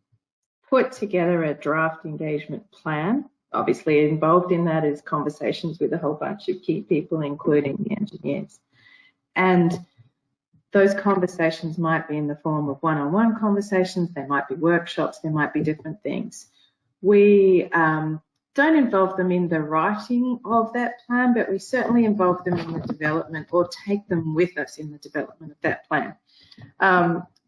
put together a draft engagement plan. Obviously involved in that is conversations with a whole bunch of key people, including the engineers. And those conversations might be in the form of one-on-one conversations, they might be workshops, there might be different things. We don't involve them in the writing of that plan, but we certainly involve them in the development or take them with us in the development of that plan.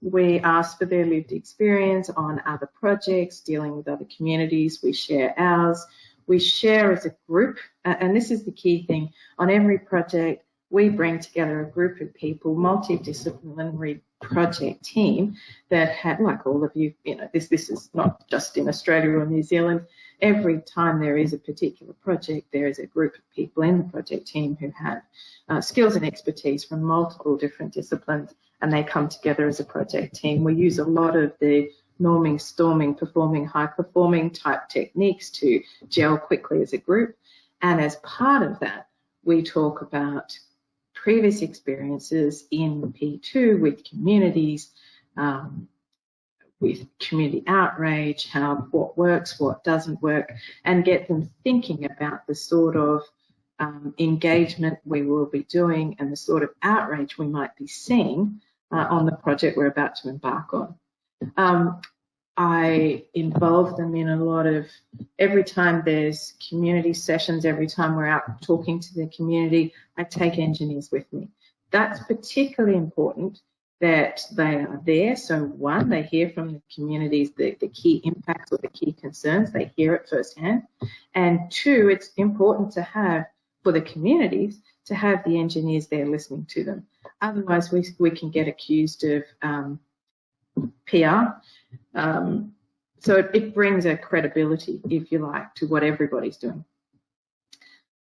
We ask for their lived experience on other projects, dealing with other communities. We share ours. We share as a group, and this is the key thing. On every project, we bring together a group of people, multidisciplinary project team that have, like all of you, this is not just in Australia or New Zealand. Every time there is a particular project, there is a group of people in the project team who have skills and expertise from multiple different disciplines, and they come together as a project team. We use a lot of the norming, storming, performing, high-performing type techniques to gel quickly as a group. And as part of that, we talk about previous experiences in P2 with communities, with community outrage, what works, what doesn't work, and get them thinking about the sort of engagement we will be doing and the sort of outrage we might be seeing on the project we're about to embark on. I involve them in a lot of, every time there's community sessions, every time we're out talking to the community, I take engineers with me. That's particularly important that they are there. So one, they hear from the communities the key impacts or the key concerns, they hear it firsthand. And two, it's important to have, for the communities, to have the engineers there listening to them. Otherwise, we can get accused of PR. So it brings a credibility, if you like, to what everybody's doing.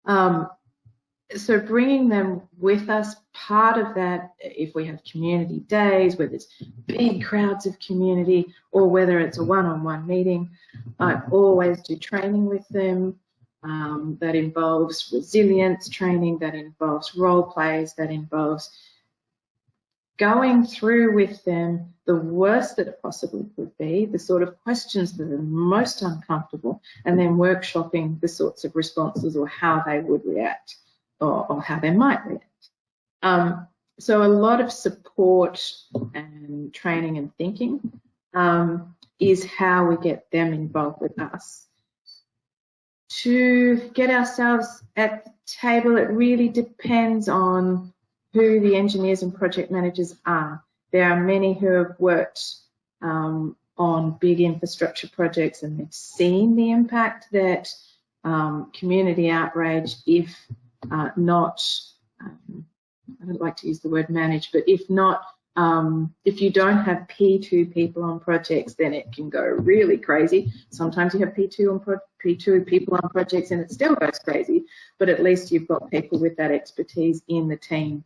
So bringing them with us, part of that, if we have community days, whether it's big crowds of community or whether it's a one-on-one meeting, I always do training with them. That involves resilience training, that involves role plays, that involves going through with them the worst that it possibly could be, the sort of questions that are most uncomfortable, and then workshopping the sorts of responses or how they would react or how they might react. So a lot of support and training and thinking is how we get them involved with us. To get ourselves at the table, it really depends on who the engineers and project managers are. There are many who have worked on big infrastructure projects and they've seen the impact that community outrage, if not, I don't like to use the word manage, but if not, if you don't have P2 people on projects, then it can go really crazy. Sometimes you have P2 people on projects and it still goes crazy, but at least you've got people with that expertise in the team,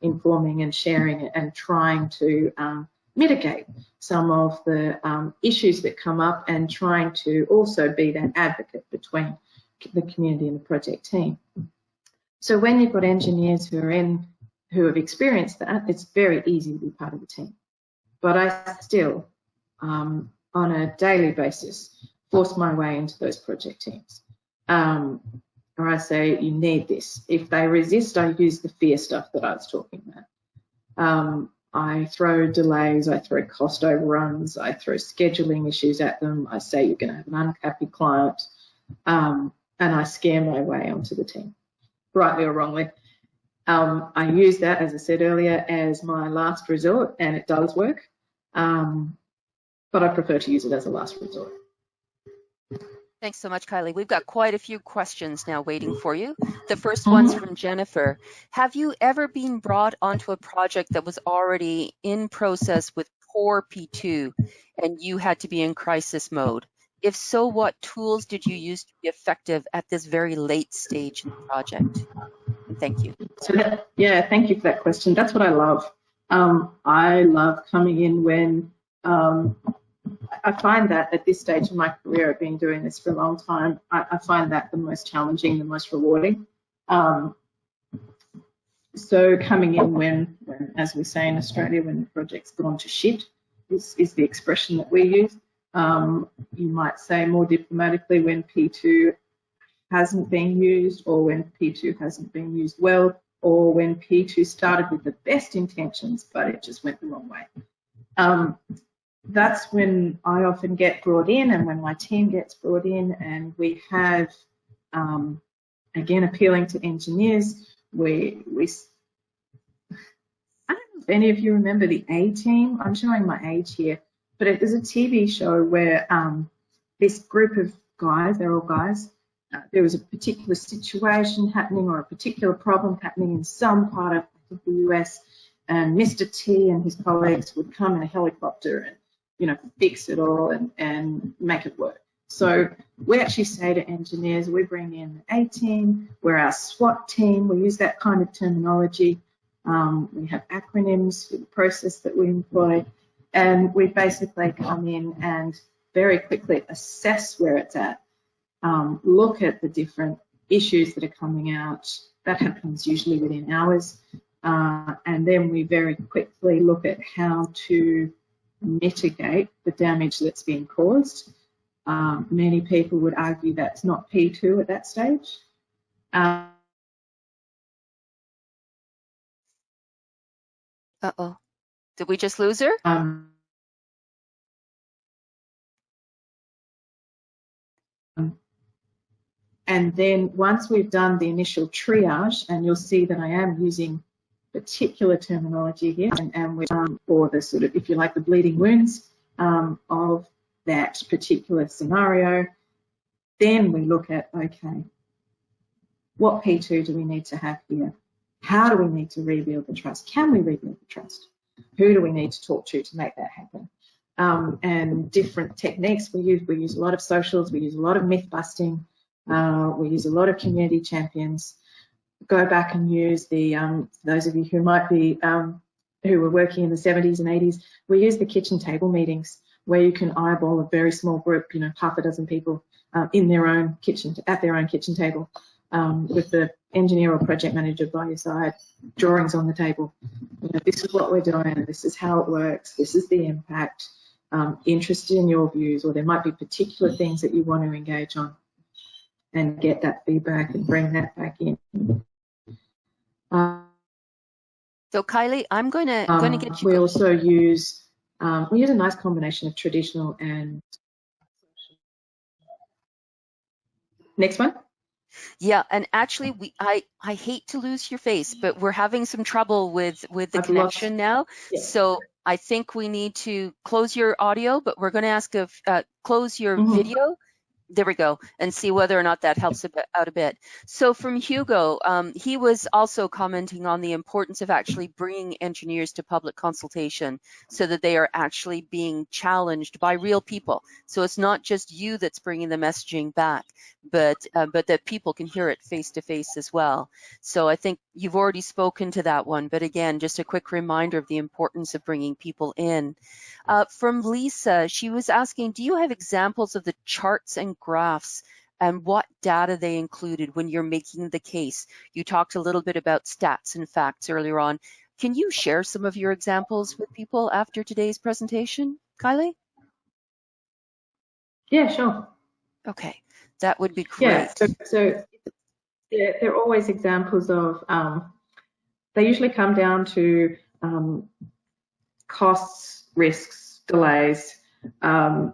informing and sharing it and trying to mitigate some of the issues that come up and trying to also be that advocate between the community and the project team. So when you've got engineers who have experienced that, it's very easy to be part of the team. But I still, on a daily basis, force my way into those project teams. Or I say, you need this. If they resist, I use the fear stuff that I was talking about. I throw delays, I throw cost overruns, I throw scheduling issues at them. I say you're going to have an unhappy client, and I scare my way onto the team, rightly or wrongly. I use that, as I said earlier, as my last resort, and it does work, but I prefer to use it as a last resort. Thanks so much, Kylie. We've got quite a few questions now waiting for you. The first one's from Jennifer. Have you ever been brought onto a project that was already in process with poor P2 and you had to be in crisis mode? If so, what tools did you use to be effective at this very late stage in the project? And thank you. So yeah, thank you for that question. That's what I love. I love coming in when I find that at this stage in my career, I've been doing this for a long time, I find that the most challenging, the most rewarding. So coming in when, as we say in Australia, when the project's gone to shit is the expression that we use. You might say more diplomatically when P2 hasn't been used, or when P2 hasn't been used well, or when P2 started with the best intentions, but it just went the wrong way. That's when I often get brought in, and when my team gets brought in, and we have, again, appealing to engineers, I don't know if any of you remember the A-Team. I'm showing my age here, but it was a TV show where this group of guys, they're all guys, there was a particular situation happening or a particular problem happening in some part of the US, and Mr. T and his colleagues would come in a helicopter and, you know, fix it all and make it work. So we actually say to engineers, we bring in the A-Team, we're our SWAT team, we use that kind of terminology. We have acronyms for the process that we employ, and we basically come in and very quickly assess where it's at, look at the different issues that are coming out. That happens usually within hours, and then we very quickly look at how to mitigate the damage that's been caused. Many people would argue that's not P2 at that stage. Uh-oh. Did we just lose her? And then once we've done the initial triage, and you'll see that I am using particular terminology here, and we or the sort of, if you like, the bleeding wounds of that particular scenario, then we look at, okay, what P2 do we need to have here? How do we need to rebuild the trust? Can we rebuild the trust? Who do we need to talk to make that happen? And different techniques we use a lot of socials, we use a lot of myth busting, We use a lot of community champions. Go back and use the, those of you who might be, who were working in the 70s and 80s, we use the kitchen table meetings where you can eyeball a very small group, you know, half a dozen people in their own kitchen, at their own kitchen table, with the engineer or project manager by your side, drawings on the table. You know, this is what we're doing, this is how it works, this is the impact, interested in your views, or there might be particular things that you want to engage on, and get that feedback and bring that back in. So Kylie, I'm going to get you. We also use a nice combination of traditional and next one. Yeah, and actually, I hate to lose your face, but we're having some trouble with the connection now. Yeah. So I think we need to close your audio, but we're going to ask if close your video. There we go, and see whether or not that helps out a bit. So from Hugo, he was also commenting on the importance of actually bringing engineers to public consultation so that they are actually being challenged by real people. So it's not just you that's bringing the messaging back, but that people can hear it face to face as well. So I think you've already spoken to that one, but again, just a quick reminder of the importance of bringing people in. From Lisa, she was asking, do you have examples of the charts and graphs and what data they included when you're making the case? You talked a little bit about stats and facts earlier on. Can you share some of your examples with people after today's presentation, Kylie? Yeah, sure. Okay, that would be great. Yeah, so they're always examples of, they usually come down to costs, risks, delays, and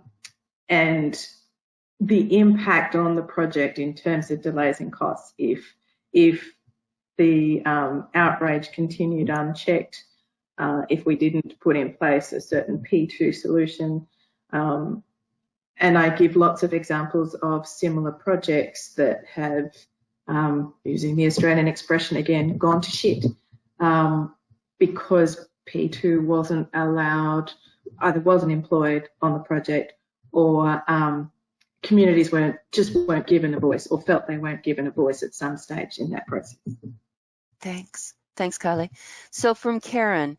the impact on the project in terms of delays and costs if the outrage continued unchecked, if we didn't put in place a certain P2 solution. And I give lots of examples of similar projects that have, using the Australian expression again, gone to shit, because P2 wasn't allowed, either wasn't employed on the project, or communities weren't given a voice, or felt they weren't given a voice at some stage in that process. Thanks, Kylie. So from Karen,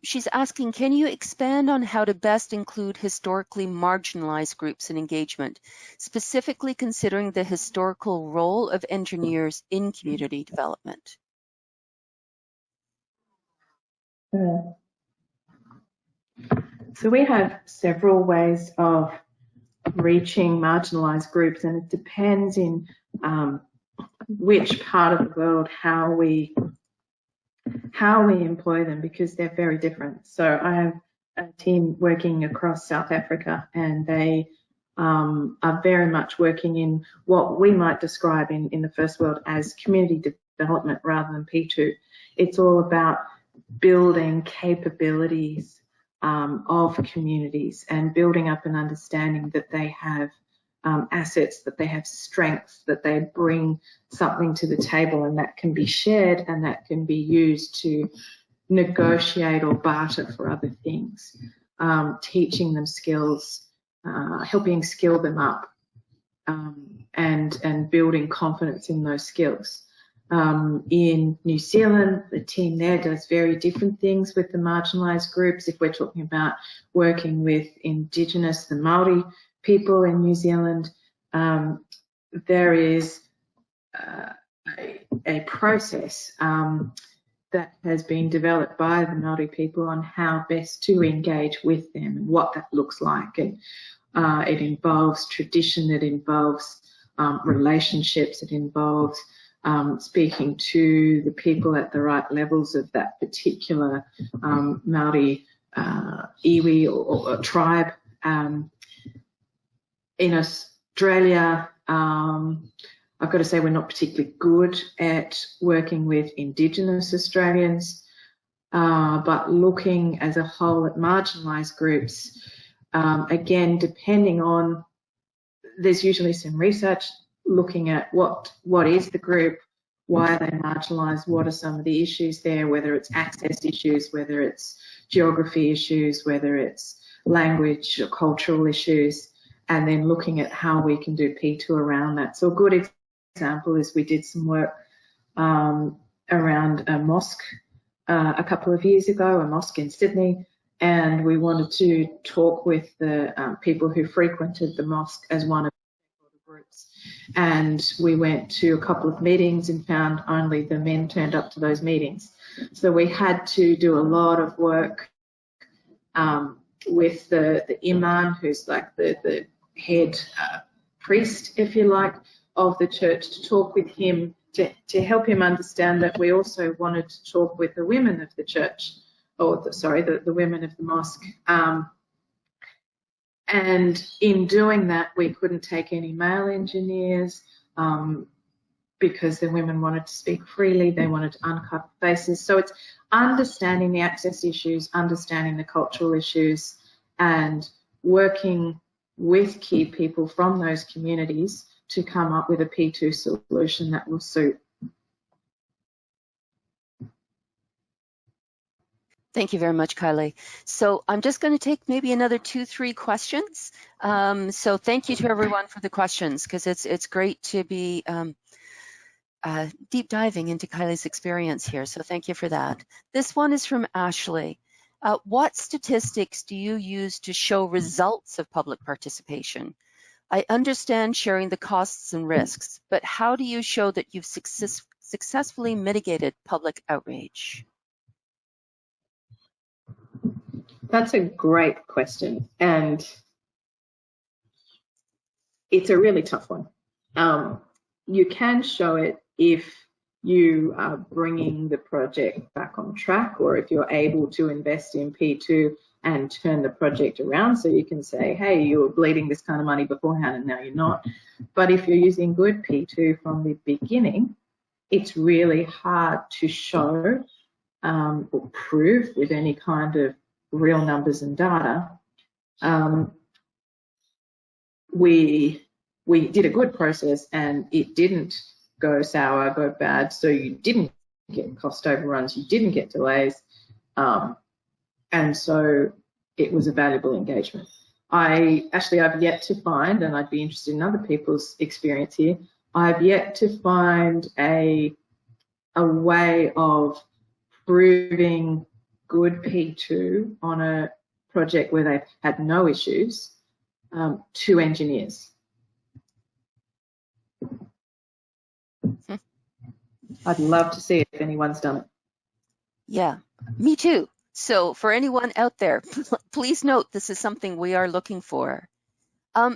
she's asking, can you expand on how to best include historically marginalized groups in engagement, specifically considering the historical role of engineers in community development? So we have several ways of reaching marginalised groups, and it depends in which part of the world how we employ them, because they're very different. So I have a team working across South Africa, and they are very much working in what we might describe in the first world as community development rather than P2. It's all about building capabilities of communities and building up an understanding that they have assets, that they have strengths, that they bring something to the table, and that can be shared and that can be used to negotiate or barter for other things, teaching them skills, helping skill them up, and building confidence in those skills. In New Zealand, the team there does very different things with the marginalised groups. If we're talking about working with Indigenous, the Māori people in New Zealand, there is a process that has been developed by the Māori people on how best to engage with them and what that looks like. And it involves tradition, it involves relationships, it involves speaking to the people at the right levels of that particular Māori iwi or tribe. In Australia, I've got to say we're not particularly good at working with Indigenous Australians, but looking as a whole at marginalised groups, again, depending on, there's usually some research looking at what is the group, why are they marginalised, what are some of the issues there, whether it's access issues, whether it's geography issues, whether it's language or cultural issues, and then looking at how we can do P2 around that. So a good example is we did some work around a mosque a couple of years ago, a mosque in Sydney, and we wanted to talk with the people who frequented the mosque as one of the groups. And we went to a couple of meetings and found only the men turned up to those meetings. So we had to do a lot of work with the imam, who's like the head priest, if you like, of the church, to talk with him, to help him understand that we also wanted to talk with the women of the church, or the women of the mosque. And in doing that, we couldn't take any male engineers because the women wanted to speak freely, they wanted to uncut faces. So it's understanding the access issues, understanding the cultural issues, and working with key people from those communities to come up with a P2 solution that will suit. Thank you very much, Kylie. So I'm just going to take maybe another 2-3 questions. So thank you to everyone for the questions, because it's great to be deep diving into Kylie's experience here. So thank you for that. This one is from Ashley. What statistics do you use to show results of public participation? I understand sharing the costs and risks, but how do you show that you've successfully mitigated public outrage? That's a great question, and it's a really tough one. You can show it if you are bringing the project back on track, or if you're able to invest in P2 and turn the project around, so you can say, hey, you were bleeding this kind of money beforehand and now you're not. But if you're using good P2 from the beginning, it's really hard to show or prove with any kind of real numbers and data. We did a good process and it didn't go sour, go bad, so you didn't get cost overruns, you didn't get delays, and so it was a valuable engagement. I've yet to find, and I'd be interested in other people's experience here, I've yet to find a way of proving good P2 on a project where they've had no issues to engineers. I'd love to see if anyone's done it. Yeah, me too. So for anyone out there, please note this is something we are looking for.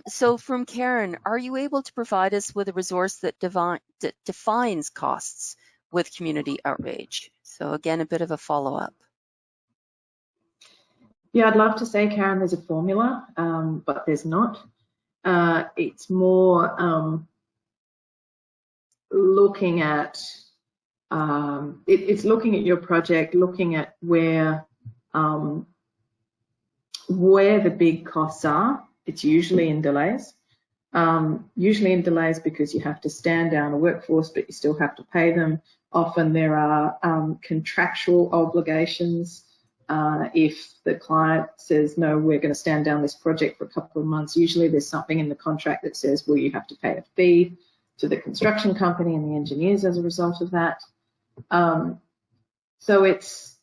So from Karen, are you able to provide us with a resource that defines costs with community outrage? So again, a bit of a follow-up. Yeah, I'd love to say, Karen, there's a formula, but there's not. It's more looking at it's looking at your project, looking at where the big costs are. It's usually in delays. Because you have to stand down a workforce, but you still have to pay them. Often there are contractual obligations. If the client says, no, we're going to stand down this project for a couple of months, usually there's something in the contract that says, well, you have to pay a fee to the construction company and the engineers as a result of that. So it's,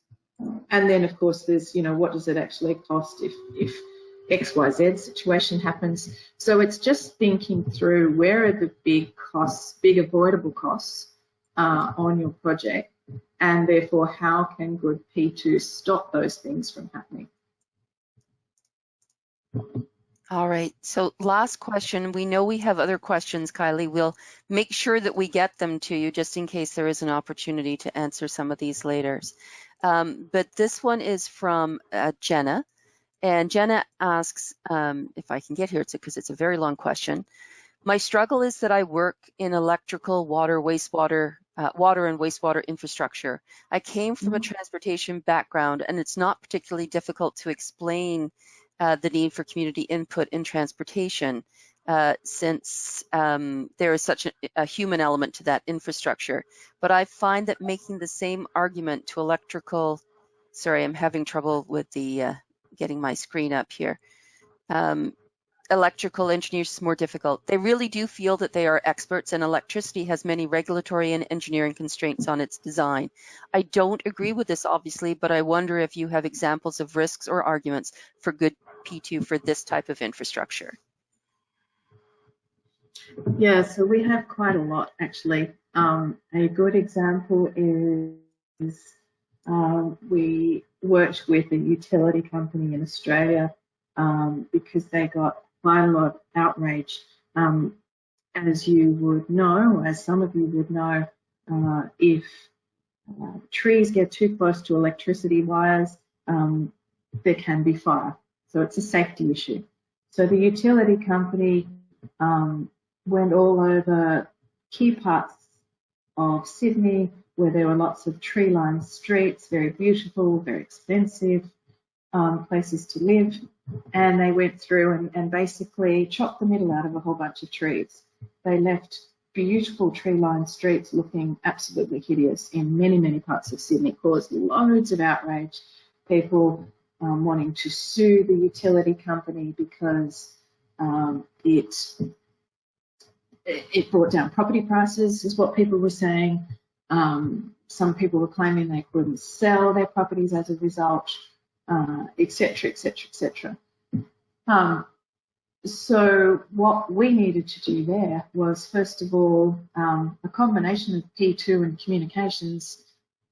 and then of course there's, what does it actually cost if XYZ situation happens? So it's just thinking through where are the big costs, big avoidable costs on your project, and therefore how can good P2 stop those things from happening? All right, so last question. We know we have other questions, Kylie. We'll make sure that we get them to you just in case there is an opportunity to answer some of these later. But this one is from Jenna. And Jenna asks, if I can get here, because it's a very long question. My struggle is that I work in electrical, water and wastewater infrastructure. I came from a transportation background, and it's not particularly difficult to explain the need for community input in transportation since there is such a human element to that infrastructure. But I find that making the same argument to electrical, sorry, I'm having trouble with the getting my screen up here. electrical engineers is more difficult. They really do feel that they are experts, and electricity has many regulatory and engineering constraints on its design. I don't agree with this, obviously, but I wonder if you have examples of risks or arguments for good P2 for this type of infrastructure. Yeah, so we have quite a lot, actually. A good example is we worked with a utility company in Australia because they got quite a lot of outrage. As you would know, as some of you would know, if trees get too close to electricity wires, there can be fire. So it's a safety issue. So the utility company went all over key parts of Sydney where there were lots of tree-lined streets, very beautiful, very expensive places to live. And they went through and basically chopped the middle out of a whole bunch of trees. They left beautiful tree-lined streets looking absolutely hideous in many, many parts of Sydney, caused loads of outrage, people wanting to sue the utility company because it brought down property prices, is what people were saying. Some people were claiming they couldn't sell their properties as a result, et cetera, et cetera, et cetera. So what we needed to do there was, first of all, a combination of P2 and communications,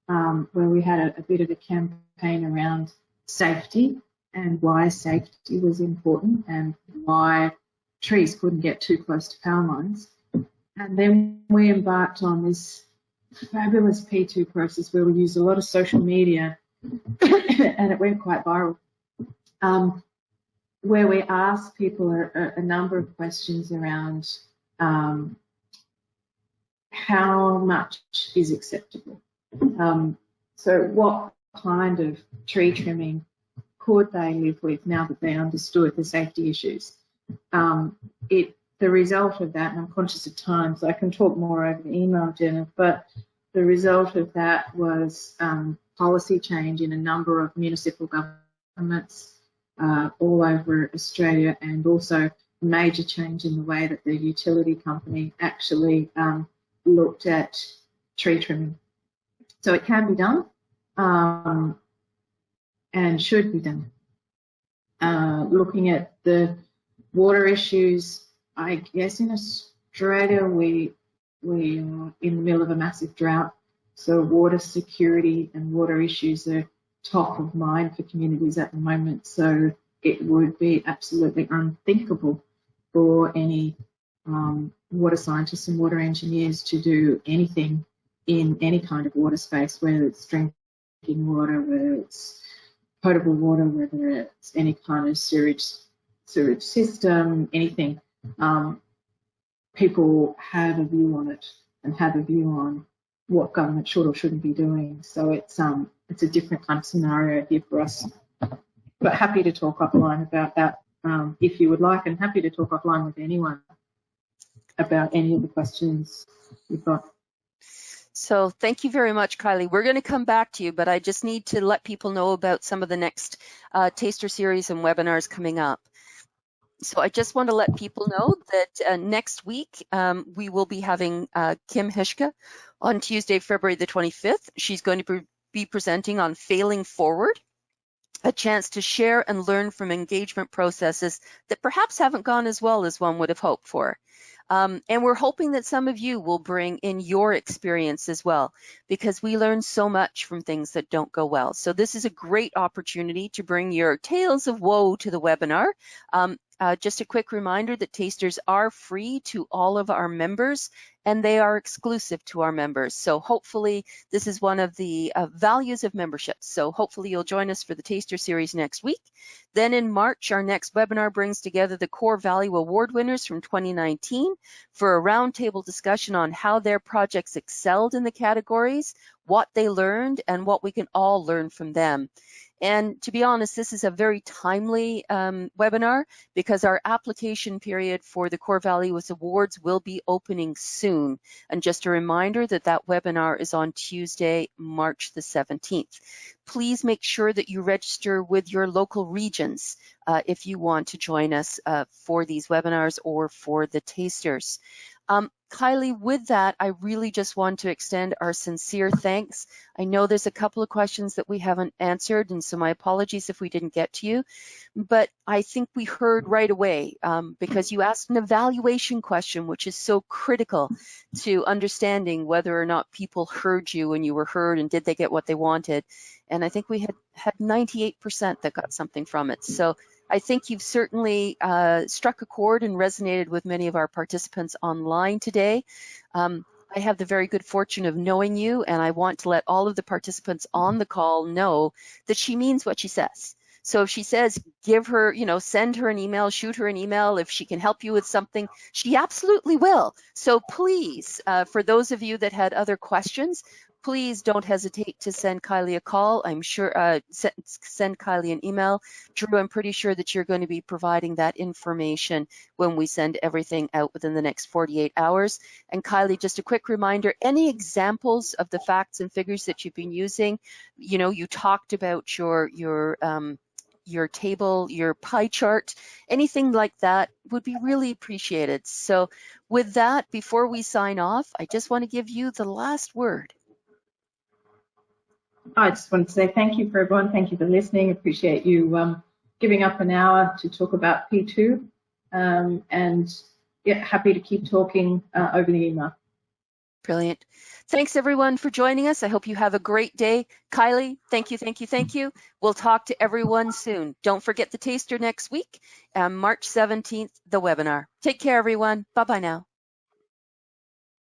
where we had a bit of a campaign around safety and why safety was important and why trees couldn't get too close to power lines. And then we embarked on this fabulous P2 process where we used a lot of social media and it went quite viral, where we asked people a number of questions around how much is acceptable. So what kind of tree trimming could they live with now that they understood the safety issues? The result of that, and I'm conscious of time, so I can talk more over the email, Jenna, but the result of that was policy change in a number of municipal governments all over Australia, and also major change in the way that the utility company actually looked at tree trimming. So it can be done and should be done. Looking at the water issues, I guess in Australia we are in the middle of a massive drought, so water security and water issues are top of mind for communities at the moment. So it would be absolutely unthinkable for any water scientists and water engineers to do anything in any kind of water space, whether it's drinking water, whether it's potable water, whether it's any kind of sewage system, anything. People have a view on it and have a view on what government should or shouldn't be doing. So it's a different kind of scenario here for us. But happy to talk offline about that if you would like, and happy to talk offline with anyone about any of the questions you've got. So thank you very much, Kylie. We're going to come back to you, but I just need to let people know about some of the next taster series and webinars coming up. So I just want to let people know that next week we will be having Kim Hishka on Tuesday, February the 25th. She's going to be presenting on Failing Forward, a chance to share and learn from engagement processes that perhaps haven't gone as well as one would have hoped for. And we're hoping that some of you will bring in your experience as well, because we learn so much from things that don't go well. So this is a great opportunity to bring your tales of woe to the webinar. Just a quick reminder that tasters are free to all of our members, and they are exclusive to our members. So hopefully this is one of the values of membership. So hopefully you'll join us for the taster series next week. Then in March, our next webinar brings together the Core Value Award winners from 2019 for a roundtable discussion on how their projects excelled in the categories, what they learned and what we can all learn from them. And to be honest, this is a very timely webinar because our application period for the Core Values Awards will be opening soon. And just a reminder that that webinar is on Tuesday, March the 17th. Please make sure that you register with your local regions if you want to join us for these webinars or for the tasters. Kylie, with that, I really just want to extend our sincere thanks. I know there's a couple of questions that we haven't answered, and so my apologies if we didn't get to you. But I think we heard right away because you asked an evaluation question, which is so critical to understanding whether or not people heard you and you were heard and did they get what they wanted. And I think we had 98% that got something from it. So I think you've certainly struck a chord and resonated with many of our participants online today. I have the very good fortune of knowing you, and I want to let all of the participants on the call know that she means what she says. So if she says, give her, send her an email, shoot her an email, if she can help you with something, she absolutely will. So please, for those of you that had other questions, please don't hesitate to send Kylie a call. I'm sure, send Kylie an email. Drew, I'm pretty sure that you're going to be providing that information when we send everything out within the next 48 hours. And Kylie, just a quick reminder, any examples of the facts and figures that you've been using, you talked about your table, your pie chart, anything like that would be really appreciated. So with that, before we sign off, I just want to give you the last word. I just wanted to say thank you for everyone. Thank you for listening. Appreciate you giving up an hour to talk about P2. And yeah, happy to keep talking over the email. Brilliant. Thanks everyone for joining us. I hope you have a great day. Kylie, thank you, thank you, thank you. We'll talk to everyone soon. Don't forget the taster next week, March 17th, the webinar. Take care, everyone. Bye-bye now.